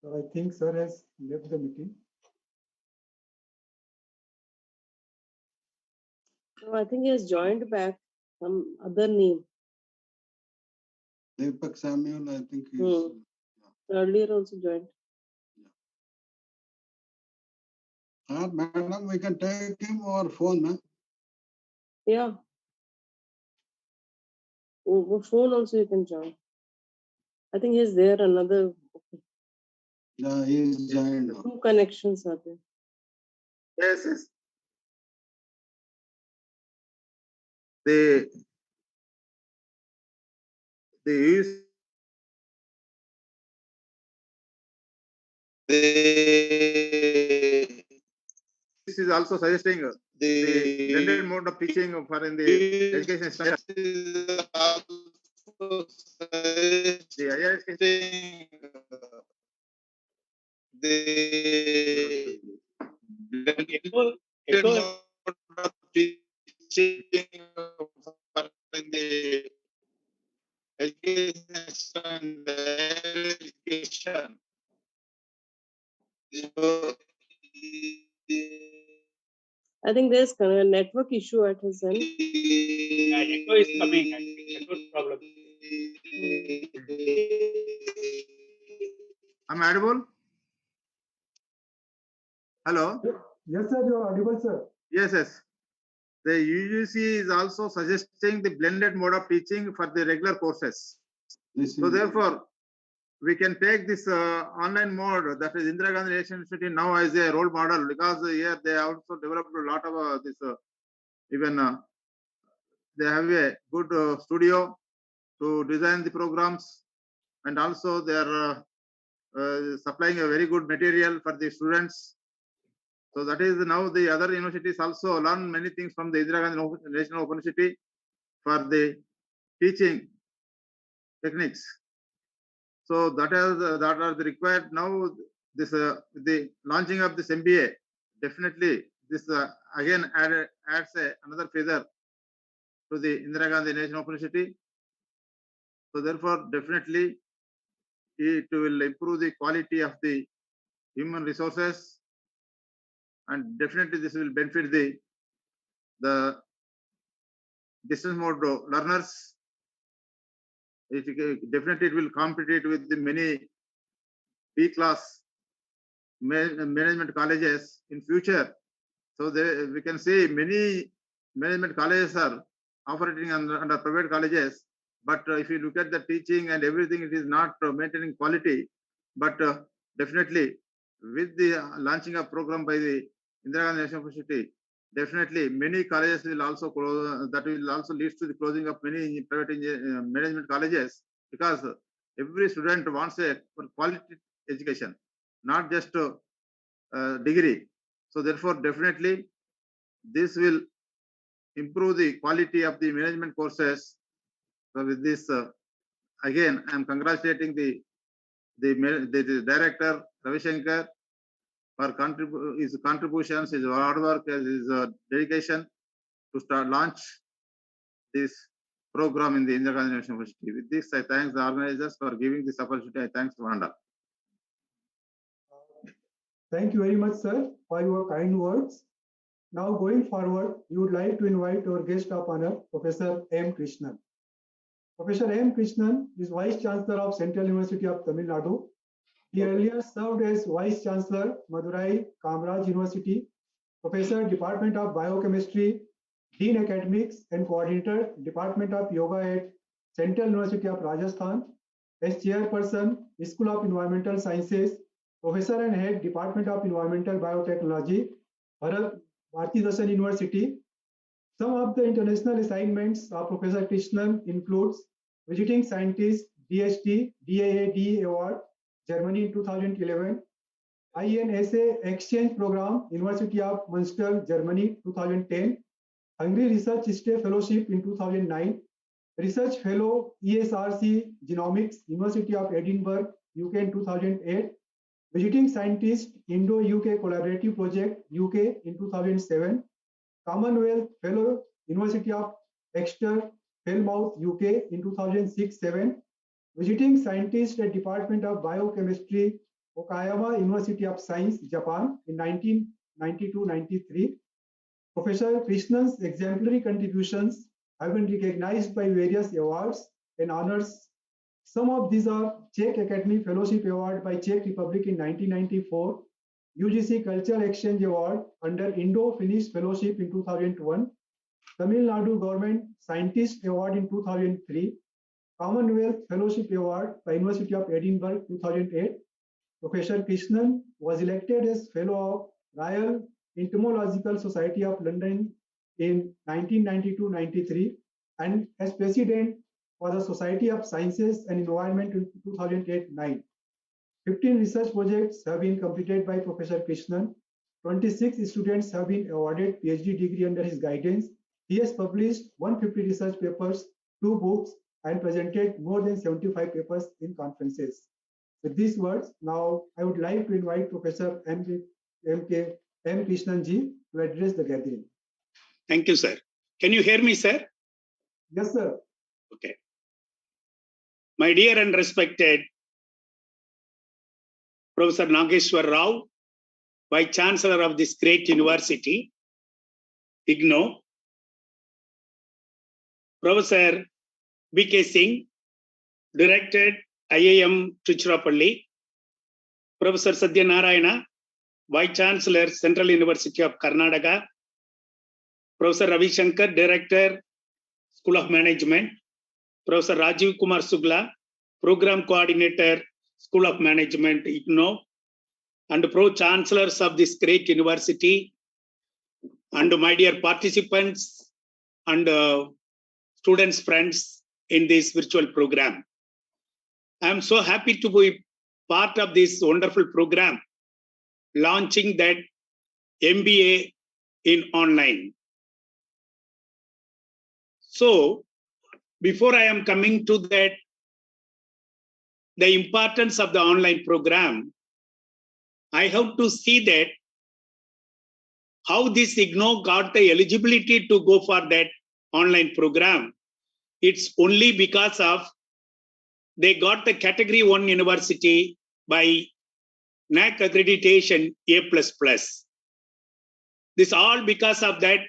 So I think sir has left the meeting. No, I think he has joined back some other name. Deepak Samuel, I think he's. Earlier also joined. Madam, we can take him over phone. Huh? Yeah. Over phone also you can join. I think he's there another. Yeah, he's joined. Two connections are there. Yes, yes. The use this is also suggesting the blended mode of teaching for in the education structure. The higher education, the blended mode of teaching for in the education and education. I think there's a network issue at his end. Yeah, echo is coming. Network problem. Am I audible? Hello? Yes, sir, you are audible, sir. Yes, yes. The UGC is also suggesting the blended mode of teaching for the regular courses. So therefore, we can take this online mode, that is Indira Gandhi National University now as a role model, because here they also developed a lot of this, even they have a good studio to design the programs, and also they are supplying a very good material for the students. So that is now the other universities also learn many things from the Indira Gandhi National University for the teaching techniques. So that are the required now. This the launching of this MBA, definitely this again adds another feather to the Indira Gandhi National University. So therefore, definitely it will improve the quality of the human resources, and definitely this will benefit the distance mode learners. Definitely it will compete with the many B-class management colleges in future. So we can see many management colleges are operating under private colleges, but if you look at the teaching and everything, it is not maintaining quality. But definitely with the launching of program by the Indira Gandhi National University, definitely many colleges will also close. That will also lead to the closing of many private management colleges, because every student wants a quality education, not just degree. So therefore, definitely this will improve the quality of the management courses. So with this, again, I am congratulating the director Ravi Shankar for his contributions, his hard work, his dedication to launch this program in the Indira Gandhi National University. With this, I thank the organizers for giving this opportunity. I thank Vanda. Thank you very much, sir, for your kind words. Now, going forward, we would like to invite our guest of honor, Professor M. Krishnan. Professor M. Krishnan is Vice Chancellor of Central University of Tamil Nadu. He earlier served as Vice Chancellor, Madurai Kamaraj University, Professor, Department of Biochemistry, Dean Academics, and Coordinator, Department of Yoga at Central University of Rajasthan, as Chairperson, School of Environmental Sciences, Professor and Head, Department of Environmental Biotechnology, Bharati Darshan University. Some of the international assignments of Professor Krishnan includes Visiting Scientist, DST, DAAD Award, Germany in 2011, INSA Exchange Program, University of Münster, Germany 2010, Hungary Research Stay Fellowship in 2009, Research Fellow ESRC Genomics, University of Edinburgh, UK in 2008, Visiting Scientist Indo-UK Collaborative Project, UK in 2007, Commonwealth Fellow, University of Exeter, Falmouth, UK in 2006-7, Visiting Scientist at Department of Biochemistry, Okayama University of Science, Japan in 1992-93, Professor Krishnan's exemplary contributions have been recognized by various awards and honors. Some of these are Czech Academy Fellowship Award by Czech Republic in 1994, UGC Cultural Exchange Award under Indo-Finnish Fellowship in 2001, Tamil Nadu Government Scientist Award in 2003, Commonwealth Fellowship Award by University of Edinburgh 2008. Professor Krishnan was elected as Fellow of Royal Entomological Society of London in 1992-93 and as President for the Society of Sciences and Environment in 2008-9. 15 research projects have been completed by Professor Krishnan. 26 students have been awarded PhD degree under his guidance. He has published 150 research papers, 2 books, and presented more than 75 papers in conferences. With these words, now I would like to invite Professor M. Krishnan ji to address the gathering. Thank you, sir. Can you hear me, sir? Yes, sir. Okay. My dear and respected Professor Nageshwar Rao, Vice Chancellor of this great university, IGNOU, Professor B.K. Singh, Director, IIM Tiruchirappalli, Professor Satyanarayana, Vice Chancellor, Central University of Karnataka, Professor Ravi Shankar, Director, School of Management, Professor Rajiv Kumar Sugla, Program Coordinator, School of Management, IGNOU, and Pro-Chancellors of this great university, and my dear participants and students, friends in this virtual program. I am so happy to be part of this wonderful program, launching that MBA in online. So, before I am coming to that, the importance of the online program, I have to see that how this IGNOU got the eligibility to go for that online program. It's only because of they got the category 1 university by NAC accreditation A++. This all because of that,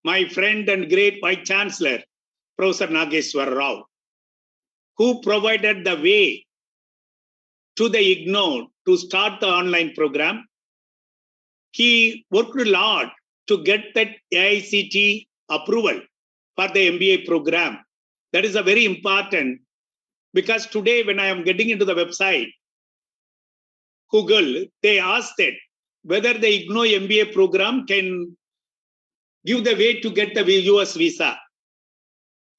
my friend and great Vice Chancellor, Professor Nageshwar Rao, who provided the way to the IGNOU to start the online program. He worked a lot to get that AICTE approval for the MBA program. That is a very important, because today when I am getting into the website, Google, they asked that whether the IGNOU MBA program can give the way to get the US visa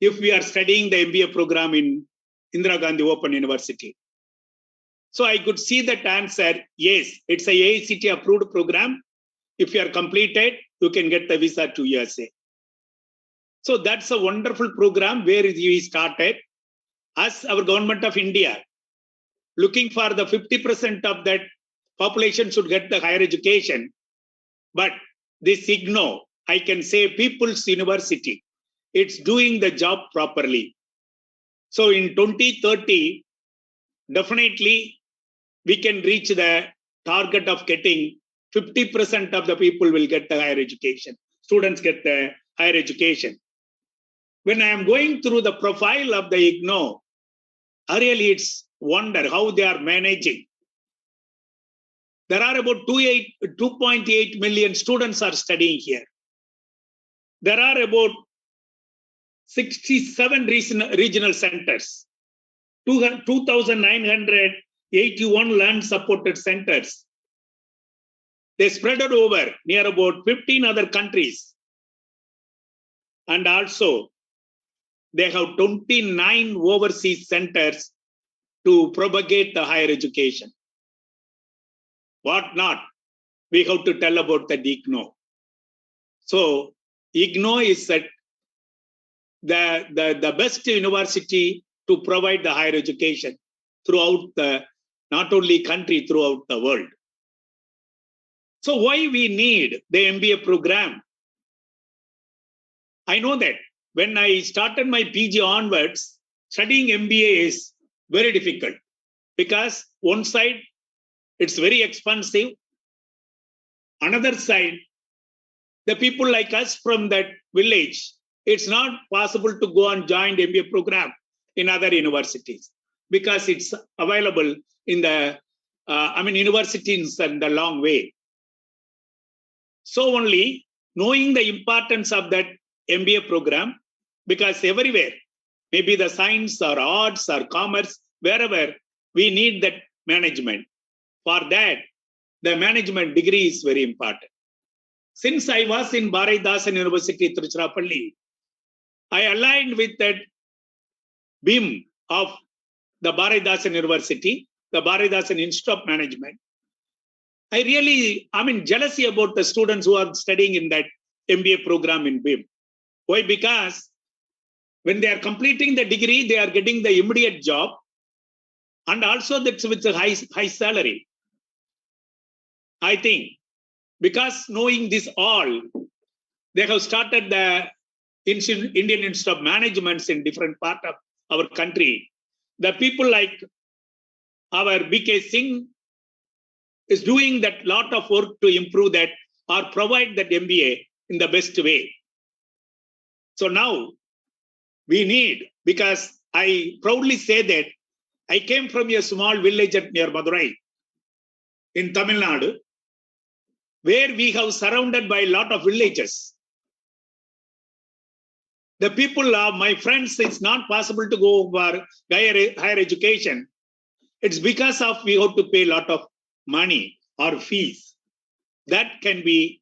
if we are studying the MBA program in Indira Gandhi Open University. So I could see that answer, yes, it's a AICTE approved program. If you are completed, you can get the visa to USA. So that's a wonderful program where we started. As our government of India, looking for the 50% of that population should get the higher education. But this IGNOU, I can say People's University, it's doing the job properly. So in 2030, definitely we can reach the target of getting 50% of the people will get the higher education. Students get the higher education. When I am going through the profile of the IGNOU, really it's wonder how they are managing. There are about 2.8 million students are studying here. There are about 67 regional centers, 2,981 land supported centers. They spread it over near about 15 other countries. And also, they have 29 overseas centers to propagate the higher education. What not? We have to tell about the IGNOU. So, IGNOU is the best university to provide the higher education throughout the, not only country, throughout the world. So why we need the MBA program? I know that when I started my PG onwards, studying MBA is very difficult because one side, it's very expensive. Another side, the people like us from that village, it's not possible to go and join the MBA program in other universities because it's available in the, universities in the long way. So only knowing the importance of that MBA program, because everywhere, maybe the science or arts or commerce, wherever we need that management. For that, the management degree is very important. Since I was in Bharatdasan University, Tiruchirappalli, I aligned with that BIM of the Bharatdasan University, the Bharatdasan Institute of Management. I really, jealousy about the students who are studying in that MBA program in BIM. Why? Because when they are completing the degree, they are getting the immediate job, and also that's with a high salary. I think because knowing this all, they have started the Indian Institute of Management in different parts of our country. The people like our BK Singh is doing that lot of work to improve that or provide that MBA in the best way. So now we need, because I proudly say that I came from a small village near Madurai in Tamil Nadu, where we have surrounded by a lot of villages. The people are my friends, it's not possible to go for higher education. It's because of we have to pay a lot of money or fees. That can be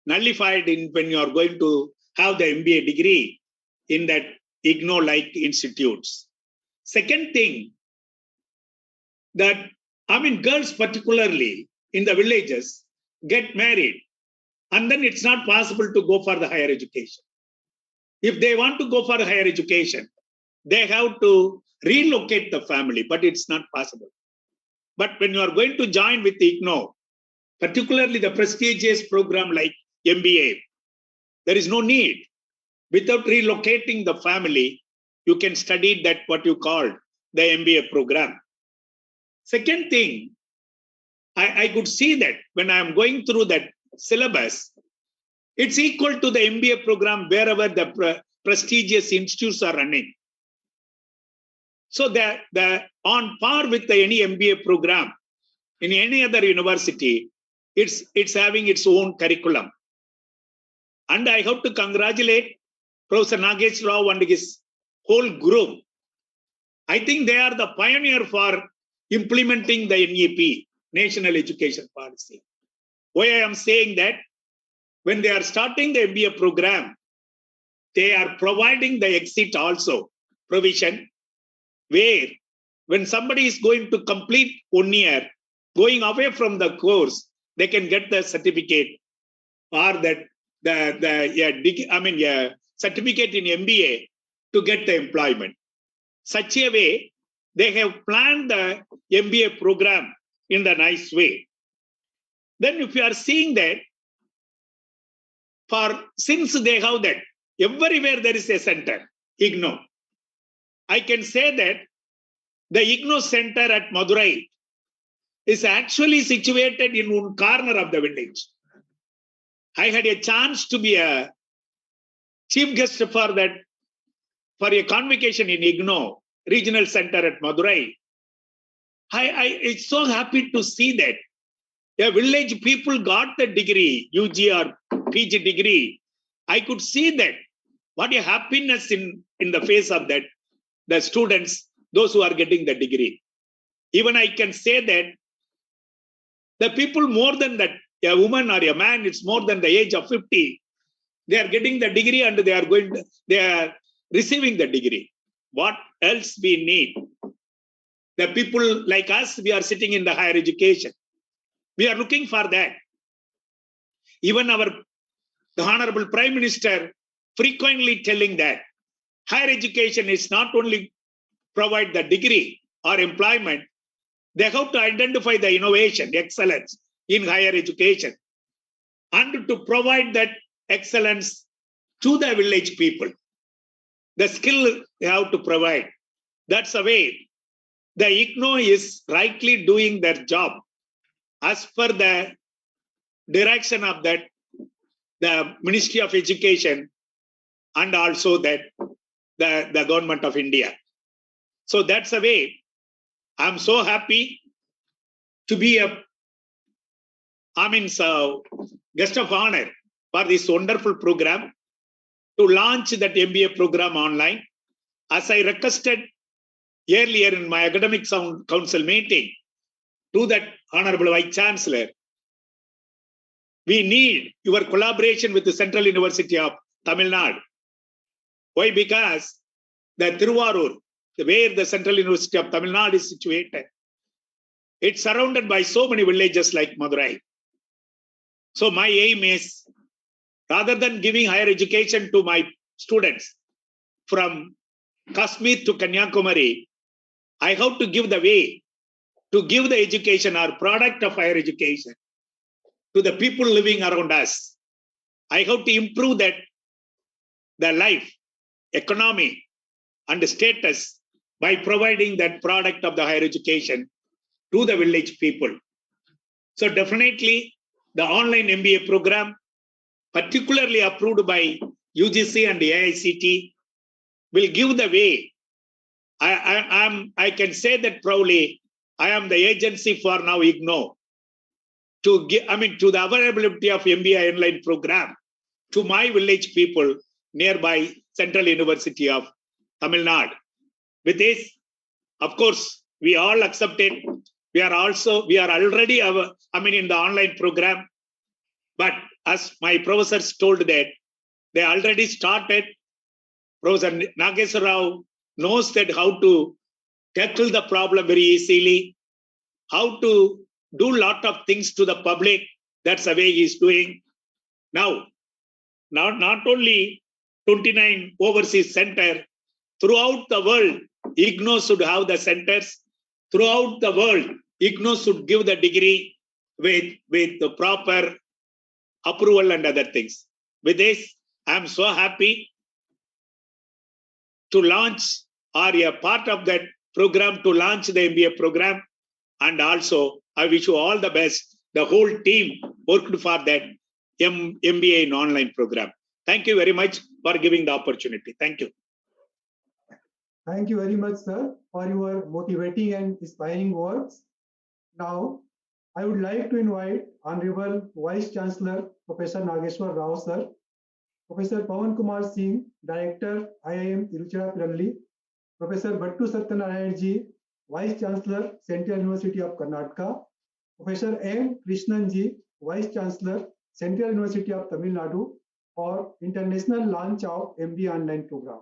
nullified when you are going to have the MBA degree in that IGNOU-like institutes. Second thing, that girls particularly in the villages get married, and then it's not possible to go for the higher education. If they want to go for higher education, they have to relocate the family, but it's not possible. But when you are going to join with IGNOU, particularly the prestigious program like MBA, there is no need. Without relocating the family, you can study that what you call the MBA program. Second thing, I could see that when I am going through that syllabus, it's equal to the MBA program wherever the prestigious institutes are running. So the on par with any MBA program in any other university, it's having its own curriculum. And I have to congratulate Professor Nageshwar and his whole group. I think they are the pioneer for implementing the NEP, National Education Policy. Why I am saying that, when they are starting the MBA program, they are providing the exit also provision, where when somebody is going to complete 1 year, going away from the course, they can get the certificate or that certificate in MBA to get the employment. Such a way, they have planned the MBA program in the nice way. Then if you are seeing that, since they have that, everywhere there is a center, IGNOU. I can say that the IGNOU center at Madurai is actually situated in one corner of the village. I had a chance to be a chief guest for a convocation in IGNOU regional center at Madurai. It's so happy to see that a village people got the degree, UG or PG degree. I could see that. What a happiness in the face of that, the students, those who are getting the degree. Even I can say that the people more than that, a woman or a man, it's more than the age of 50, they are getting the degree and they are receiving the degree. What else we need? The people like us, we are sitting in the higher education. We are looking for that. Even the Honorable Prime Minister frequently telling that higher education is not only provide the degree or employment, they have to identify the innovation, excellence in higher education, and to provide that excellence to the village people. The skill they have to provide. That's the way the IGNOU is rightly doing their job as per the direction of that the Ministry of Education and also that the government of India. So that's the way. I'm so happy to be guest of honor for this wonderful program to launch that MBA program online. As I requested earlier in my academic council meeting to that Honorable Vice Chancellor, we need your collaboration with the Central University of Tamil Nadu. Why? Because the Thiruvarur, where the Central University of Tamil Nadu is situated, it's surrounded by so many villages like Madurai. So my aim is, rather than giving higher education to my students from Kashmir to Kanyakumari, I have to give the way to give the education or product of higher education to the people living around us. I have to improve that the life, economy, and status by providing that product of the higher education to the village people. So definitely the online MBA program, particularly approved by UGC and AICT, will give the way. I can say that proudly, I am the agency for now IGNOU to give, to the availability of MBA online program to my village people nearby Central University of Tamil Nadu. With this, of course, we all accepted. We are already in the online program. But as my professors told that they already started, Professor Nageshwar knows that how to tackle the problem very easily, how to do a lot of things to the public. That's the way he's doing. Now, not only 29 overseas centers, throughout the world, IGNOU should have the centers. Throughout the world, IGNOU should give the degree with the proper approval and other things. With this, I'm so happy to launch or a part of that program to launch the MBA program. And also, I wish you all the best. The whole team worked for that MBA in online program. Thank you very much for giving the opportunity. Thank you. Thank you very much, sir, for your motivating and inspiring words. Now, I would like to invite Honorable Vice Chancellor, Professor Nageshwar Rao, sir, Professor Pawan Kumar Singh, Director, IIM Tiruchirappalli, Professor Bhattu Satyanarayan ji, Vice Chancellor, Central University of Karnataka, Professor M. Krishnan ji, Vice Chancellor, Central University of Tamil Nadu, for international launch of MBA online program.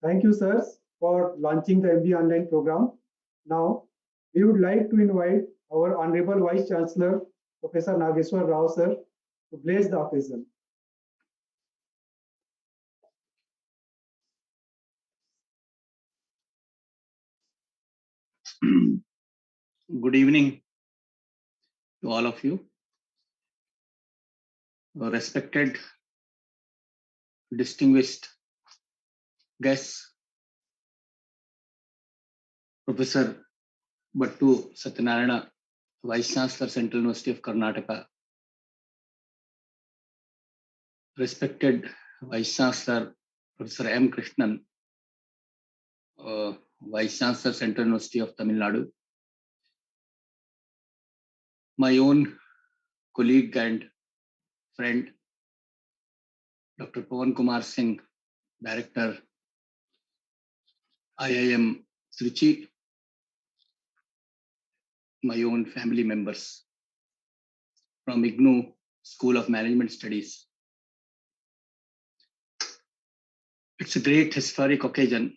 Thank you, sirs, for launching the MBA online program. Now, we would like to invite our Honorable Vice Chancellor, Professor Nageshwar Rao, sir, to bless the occasion. Good evening to all of you. Respected, distinguished guests, Professor Battu Satyanarayana, Vice Chancellor, Central University of Karnataka. Respected Vice Chancellor, Professor M. Krishnan, Vice Chancellor, Central University of Tamil Nadu. My own colleague and friend, Dr. Pawan Kumar Singh, Director, IIM Trichy. My own family members from IGNOU School of Management Studies. It's a great historic occasion.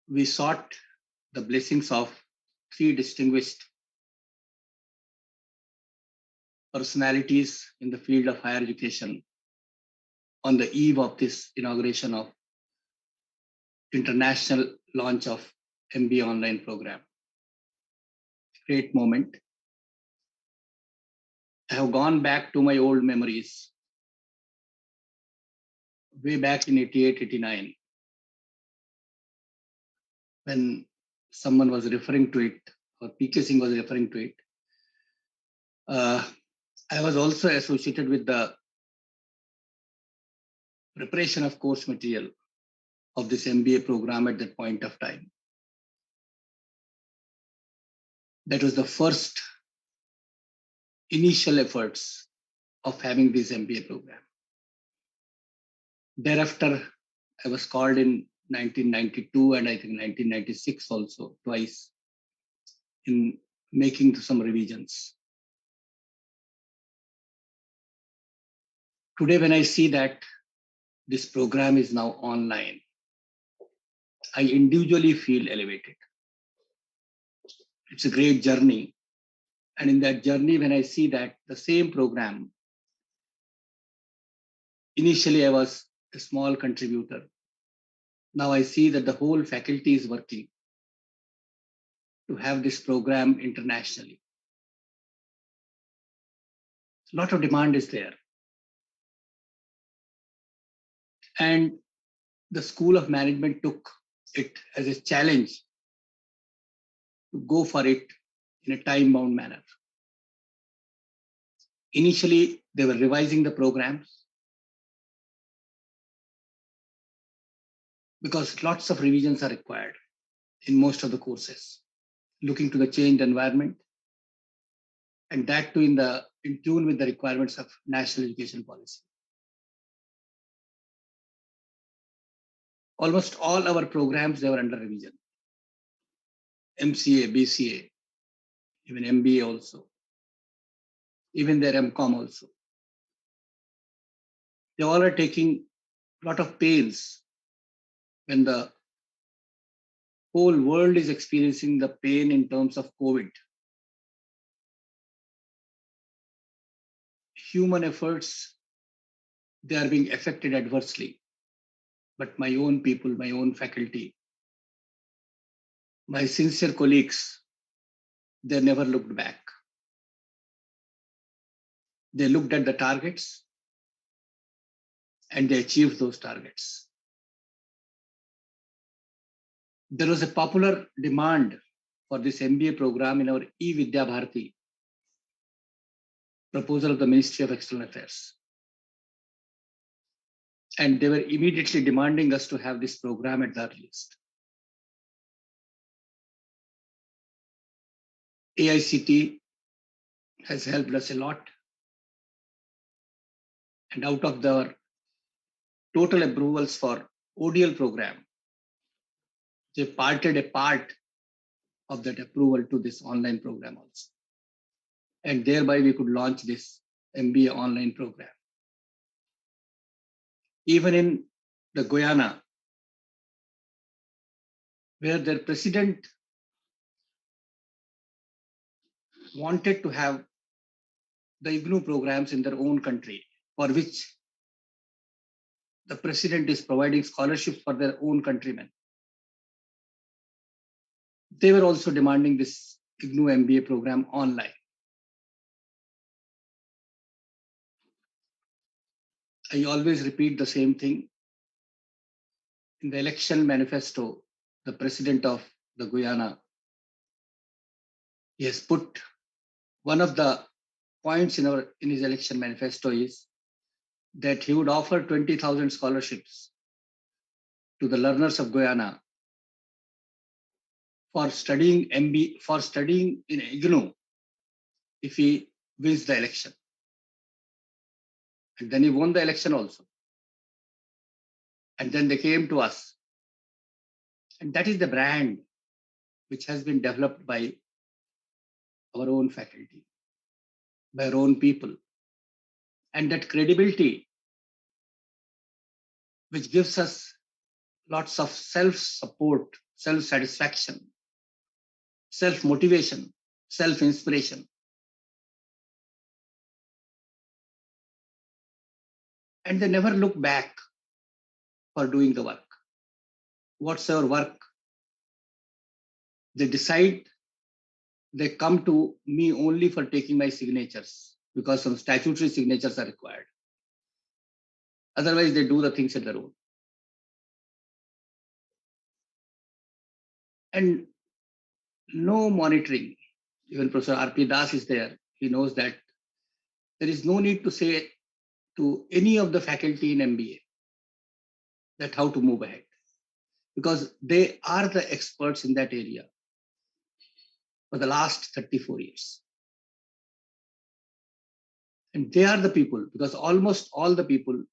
We sought the blessings of three distinguished personalities in the field of higher education on the eve of this inauguration of international launch of MBA online program. Great moment. I have gone back to my old memories way back in 88, 89, when someone was referring to it, or PK Singh was referring to it. I was also associated with the preparation of course material of this MBA program at that point of time. That was the first initial efforts of having this MBA program. Thereafter, I was called in 1992 and I think 1996 also, twice, in making some revisions. Today, when I see that this program is now online, I individually feel elevated. It's a great journey. And in that journey, when I see that the same program, initially I was a small contributor. Now I see that the whole faculty is working to have this program internationally. A lot of demand is there. And the School of Management took it as a challenge to go for it in a time-bound manner. Initially, they were revising the programs because lots of revisions are required in most of the courses, looking to the changed environment, and that too in tune with the requirements of national education policy. Almost all our programs, they were under revision. MCA, BCA, even MBA also, even their MCOM also. They all are taking a lot of pains when the whole world is experiencing the pain in terms of COVID. Human efforts, they are being affected adversely. But my own people, my own faculty, my sincere colleagues, they never looked back. They looked at the targets and they achieved those targets. There was a popular demand for this MBA program in our eVidya Bharati proposal of the Ministry of External Affairs. And they were immediately demanding us to have this program at the earliest. AICT has helped us a lot. And out of the total approvals for ODL program, they parted a part of that approval to this online program also. And thereby we could launch this MBA online program. Even in the Guyana, where their president wanted to have the IGNOU programs in their own country, for which the president is providing scholarships for their own countrymen. They were also demanding this IGNOU MBA program online. I always repeat the same thing. In the election manifesto, the president of the Guyana, he has put one of the points in his election manifesto is that he would offer 20,000 scholarships to the learners of Guyana for studying MBA, for studying in IGNOU if he wins the election. And then he won the election also. And then they came to us. And that is the brand which has been developed by our own faculty, by our own people. And that credibility, which gives us lots of self-support, self-satisfaction, self-motivation, self-inspiration. And they never look back for doing the work. Whatsoever work they decide, they come to me only for taking my signatures because some statutory signatures are required. Otherwise, they do the things on their own. And no monitoring. Even Professor R.P. Das is there. He knows that there is no need to say to any of the faculty in MBA that how to move ahead, because they are the experts in that area for the last 34 years. And they are the people, because almost all the people,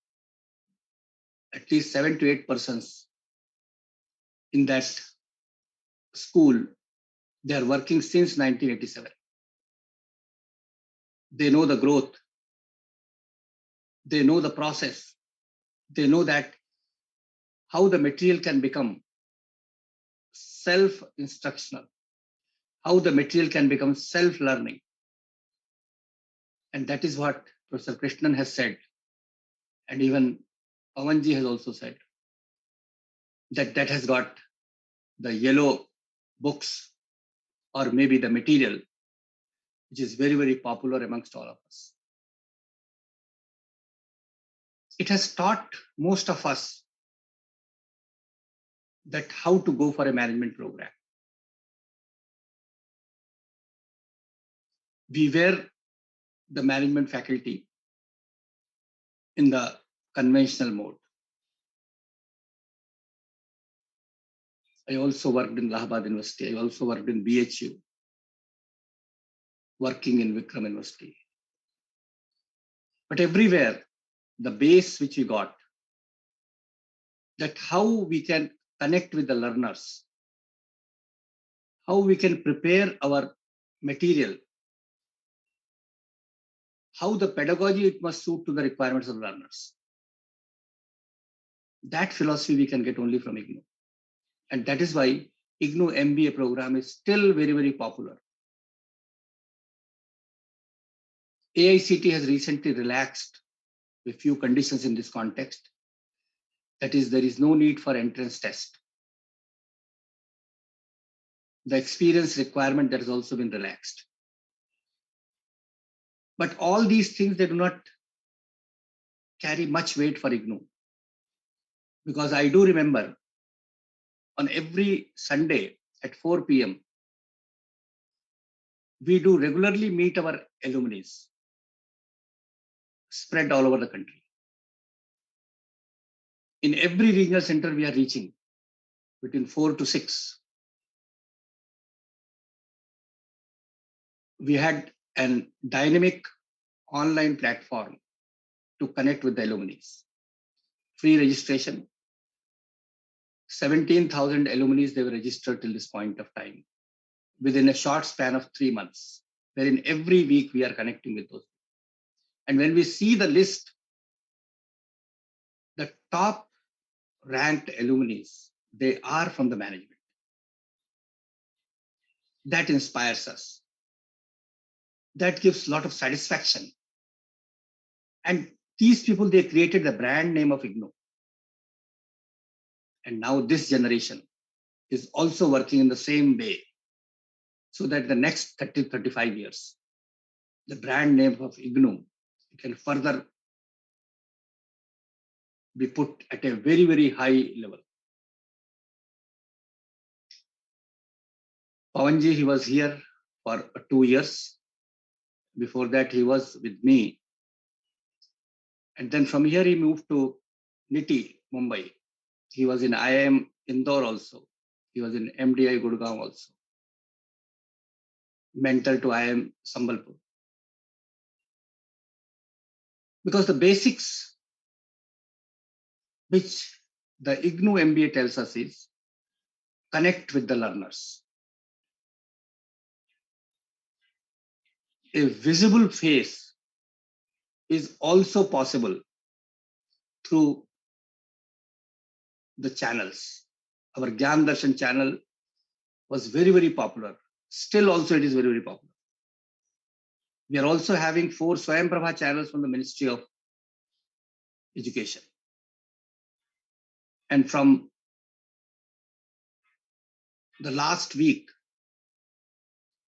at least 7 to 8 persons in that school, they are working since 1987. They know the growth. They know the process. They know that how the material can become self-instructional, how the material can become self-learning. And that is what Professor Krishnan has said. And even Pavanji has also said that that has got the yellow books or maybe the material, which is very, very popular amongst all of us. It has taught most of us that how to go for a management program. We were the management faculty in the conventional mode. I also worked in Allahabad University. I also worked in BHU, working in Vikram University. But everywhere, the base which we got, that how we can connect with the learners, how we can prepare our material, how the pedagogy it must suit to the requirements of the learners. That philosophy we can get only from IGNOU. And that is why IGNOU MBA program is still very, very popular. AICT has recently relaxed a few conditions in this context. That is, there is no need for entrance test. The experience requirement that has also been relaxed. But all these things, they do not carry much weight for IGNOU. Because I do remember on every Sunday at 4 p.m., we do regularly meet our alumni spread all over the country. In every regional center, we are reaching between 4 to 6. We had a dynamic online platform to connect with the alumni. Free registration. 17,000 alumni, they were registered till this point of time within a short span of 3 months, wherein every week we are connecting with those. And when we see the list, the top ranked alumni, they are from the management. That inspires us. That gives a lot of satisfaction. And these people, they created the brand name of IGNOU. And now this generation is also working in the same way, so that the next 30-35 years, the brand name of IGNOU can further be put at a very, very high level. Pawanji, he was here for 2 years. Before that, he was with me. And then from here, he moved to NITI, Mumbai. He was in IIM Indore also. He was in MDI Gurgaon also. Mentor to IIM Sambalpur. Because the basics which the IGNOU MBA tells us is connect with the learners. A visible face is also possible through the channels. Our Gyan Darshan channel was very, very popular. Still also it is very, very popular. We are also having 4 Swayam Prabha channels from the Ministry of Education. And from the last week,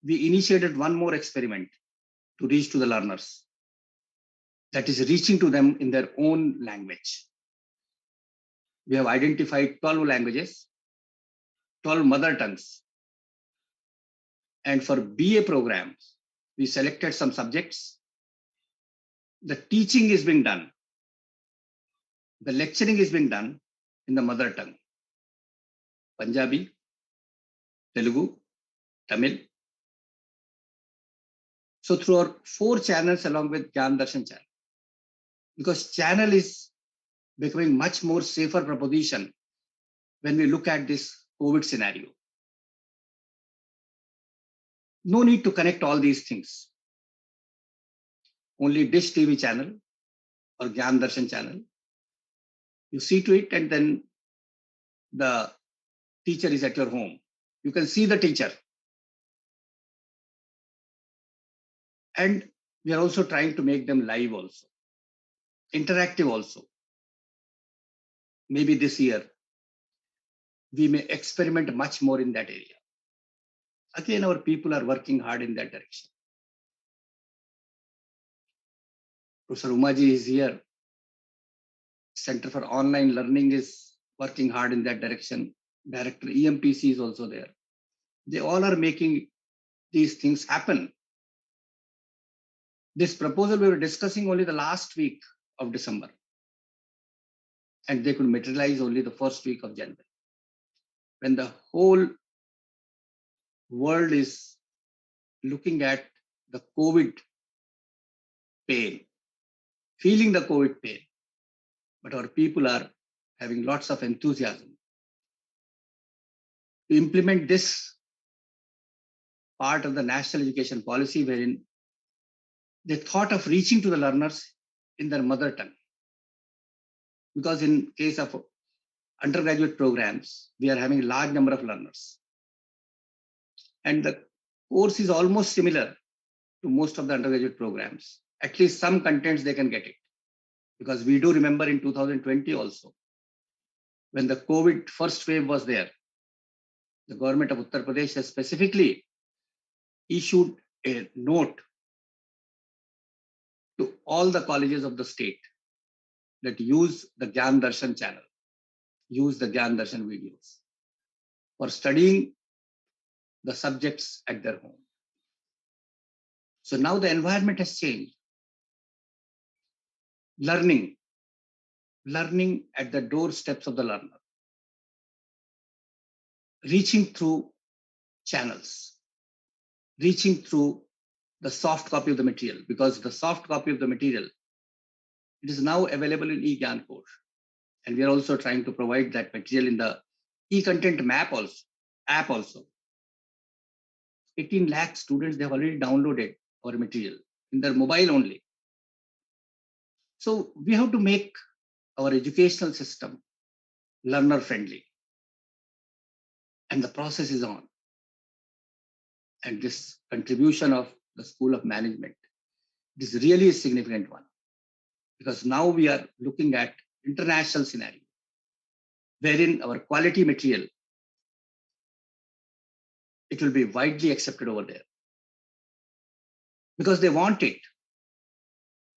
we initiated one more experiment to reach to the learners. That is reaching to them in their own language. We have identified 12 languages, 12 mother tongues. And for BA programs, we selected some subjects. The teaching is being done. The lecturing is being done in the mother tongue. Punjabi, Telugu, Tamil. So through our 4 channels along with Gyan Darshan channel, because channel is becoming much more safer proposition when we look at this COVID scenario. No need to connect all these things. Only Dish TV channel or Gyan Darshan channel. You see to it, and then the teacher is at your home. You can see the teacher. And we are also trying to make them live also, interactive also. Maybe this year, we may experiment much more in that area. Again, our people are working hard in that direction. Professor Umaji is here. Center for Online Learning is working hard in that direction. Director EMPC is also there. They all are making these things happen. This proposal we were discussing only the last week of December. And they could materialize only the first week of January. When the whole world is looking at the COVID pain, feeling the COVID pain, but our people are having lots of enthusiasm to implement this part of the national education policy, wherein they thought of reaching to the learners in their mother tongue. Because in case of undergraduate programs, we are having a large number of learners. And the course is almost similar to most of the undergraduate programs. At least some contents they can get it. Because we do remember in 2020 also, when the COVID first wave was there, the government of Uttar Pradesh has specifically issued a note to all the colleges of the state that use the Gyan Darshan channel, use the Gyan Darshan videos for studying the subjects at their home. So now the environment has changed. Learning at the doorsteps of the learner, reaching through channels, reaching through the soft copy of the material, because the soft copy of the material, it is now available in eGyan course. And we are also trying to provide that material in the e-content app also. 18 lakh students, they have already downloaded our material in their mobile only. So we have to make our educational system learner friendly. And the process is on. And this contribution of the School of Management is really a significant one, because now we are looking at international scenario wherein our quality material, it will be widely accepted over there because they want it.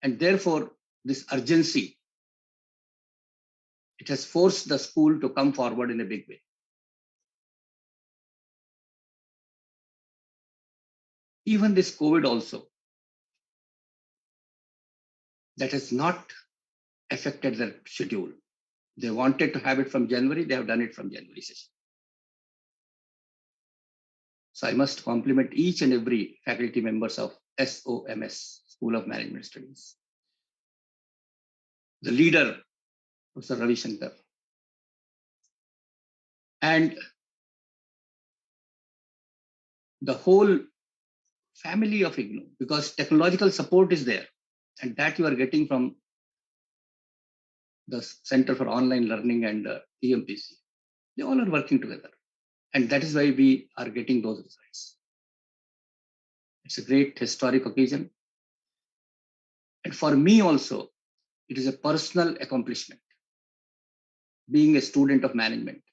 And therefore, this urgency, it has forced the school to come forward in a big way. Even this COVID also, that has not affected their schedule. They wanted to have it from January, they have done it from January session. So I must compliment each and every faculty members of SOMS, School of Management Studies. The leader, Professor Ravi Shankar, and the whole family of IGNOU, because technological support is there, and that you are getting from the Center for Online Learning and EMPC. They all are working together. And that is why we are getting those results. It's a great historic occasion. And for me also, it is a personal accomplishment, being a student of management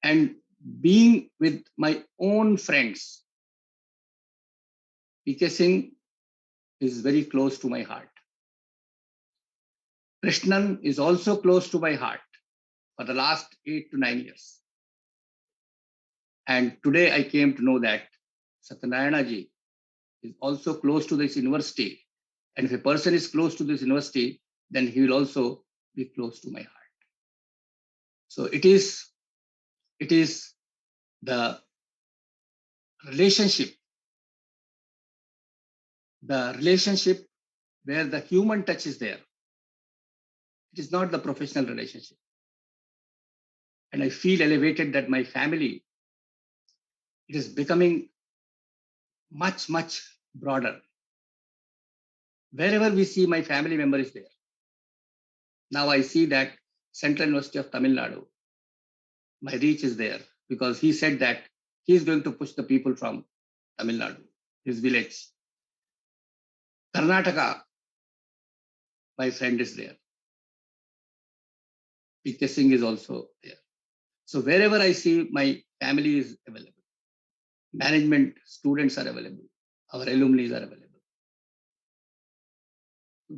and being with my own friends. PK Singh is very close to my heart. Krishnan is also close to my heart for the last 8 to 9 years. And today I came to know that Satyanarayana ji is also close to this university. And if a person is close to this university, then he will also be close to my heart. So it is the relationship where the human touch is there. It is not the professional relationship. And I feel elevated that my family, it is becoming much, much broader. Wherever we see my family member is there. Now I see that Central University of Tamil Nadu, my reach is there because he said that he is going to push the people from Tamil Nadu, his village. Karnataka, my friend is there. PK Singh is also there. So wherever I see my family is available, management students are available, our alumni are available.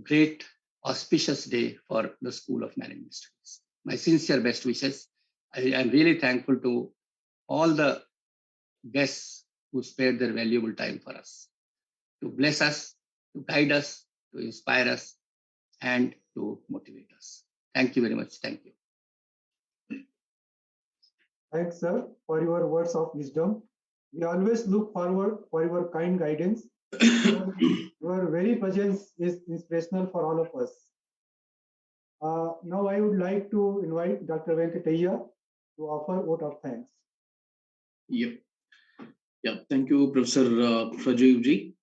Great auspicious day for the School of Management Studies. My sincere best wishes. I am really thankful to all the guests who spared their valuable time for us, to bless us, to guide us, to inspire us, and to motivate us. Thank you very much. Thank you. Thanks, sir, for your words of wisdom. We always look forward for your kind guidance. Your very presence is inspirational for all of us. Now I would like to invite Dr. Venkatayya to offer vote of thanks. Yeah. Thank you, Professor Rajiv ji.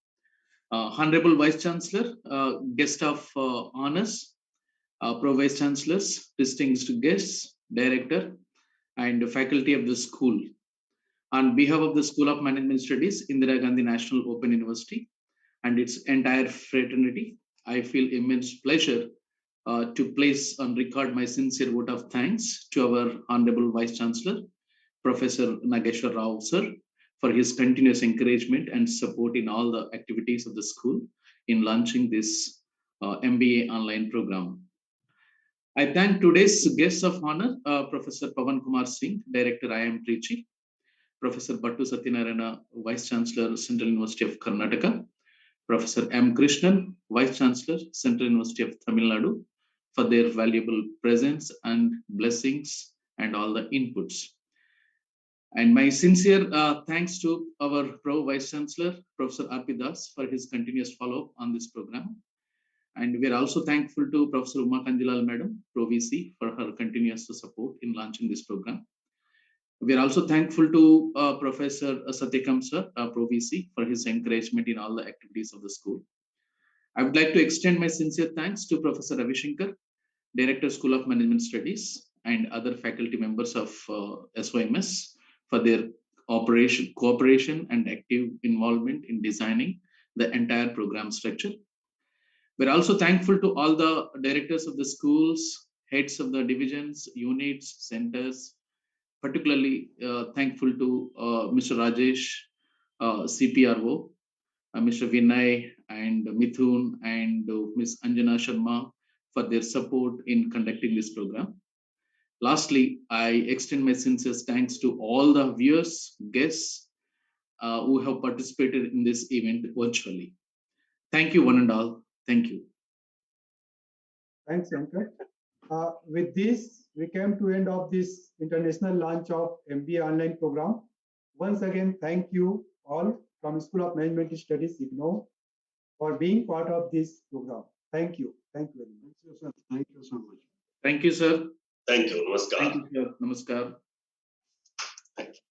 Honorable Vice Chancellor, guest of honors, Pro Vice Chancellors, distinguished guests, Director, and faculty of the school. On behalf of the School of Management Studies, Indira Gandhi National Open University, and its entire fraternity, I feel immense pleasure to place on record my sincere vote of thanks to our Honorable Vice Chancellor, Professor Nageshwar Rao sir, for his continuous encouragement and support in all the activities of the school in launching this MBA online program. I thank today's guests of honor, Professor Pawan Kumar Singh, Director IIM Trichy, Professor Battu Satyanarayana, Vice Chancellor, Central University of Karnataka, Professor M. Krishnan, Vice Chancellor, Central University of Tamil Nadu, for their valuable presence and blessings and all the inputs. And my sincere thanks to our Pro Vice Chancellor, Professor R.P. Das, for his continuous follow-up on this program. And we are also thankful to Professor Uma Kanjilal Madam, Pro VC, for her continuous support in launching this program. We are also thankful to Professor Satyakam sir, Pro VC, for his encouragement in all the activities of the school. I would like to extend my sincere thanks to Professor Ravi Shankar, Director, School of Management Studies, and other faculty members of SYMS for their cooperation and active involvement in designing the entire program structure. We're also thankful to all the directors of the schools, heads of the divisions, units, centers, particularly thankful to Mr. Rajesh, CPRO, Mr. Vinay and Mithun and Ms. Anjana Sharma for their support in conducting this program. Lastly, I extend my sincere thanks to all the viewers, guests who have participated in this event virtually. Thank you, one and all. Thank you. Thanks, Venkat. With this, we came to end of this international launch of MBA online program. Once again, thank you all from School of Management Studies, IGNOU, for being part of this program. Thank you. Thank you very much. Thank you, sir. Thank you so much. Thank you, sir. Thank you. Namaskar. Thank you, sir. Namaskar. Thank you.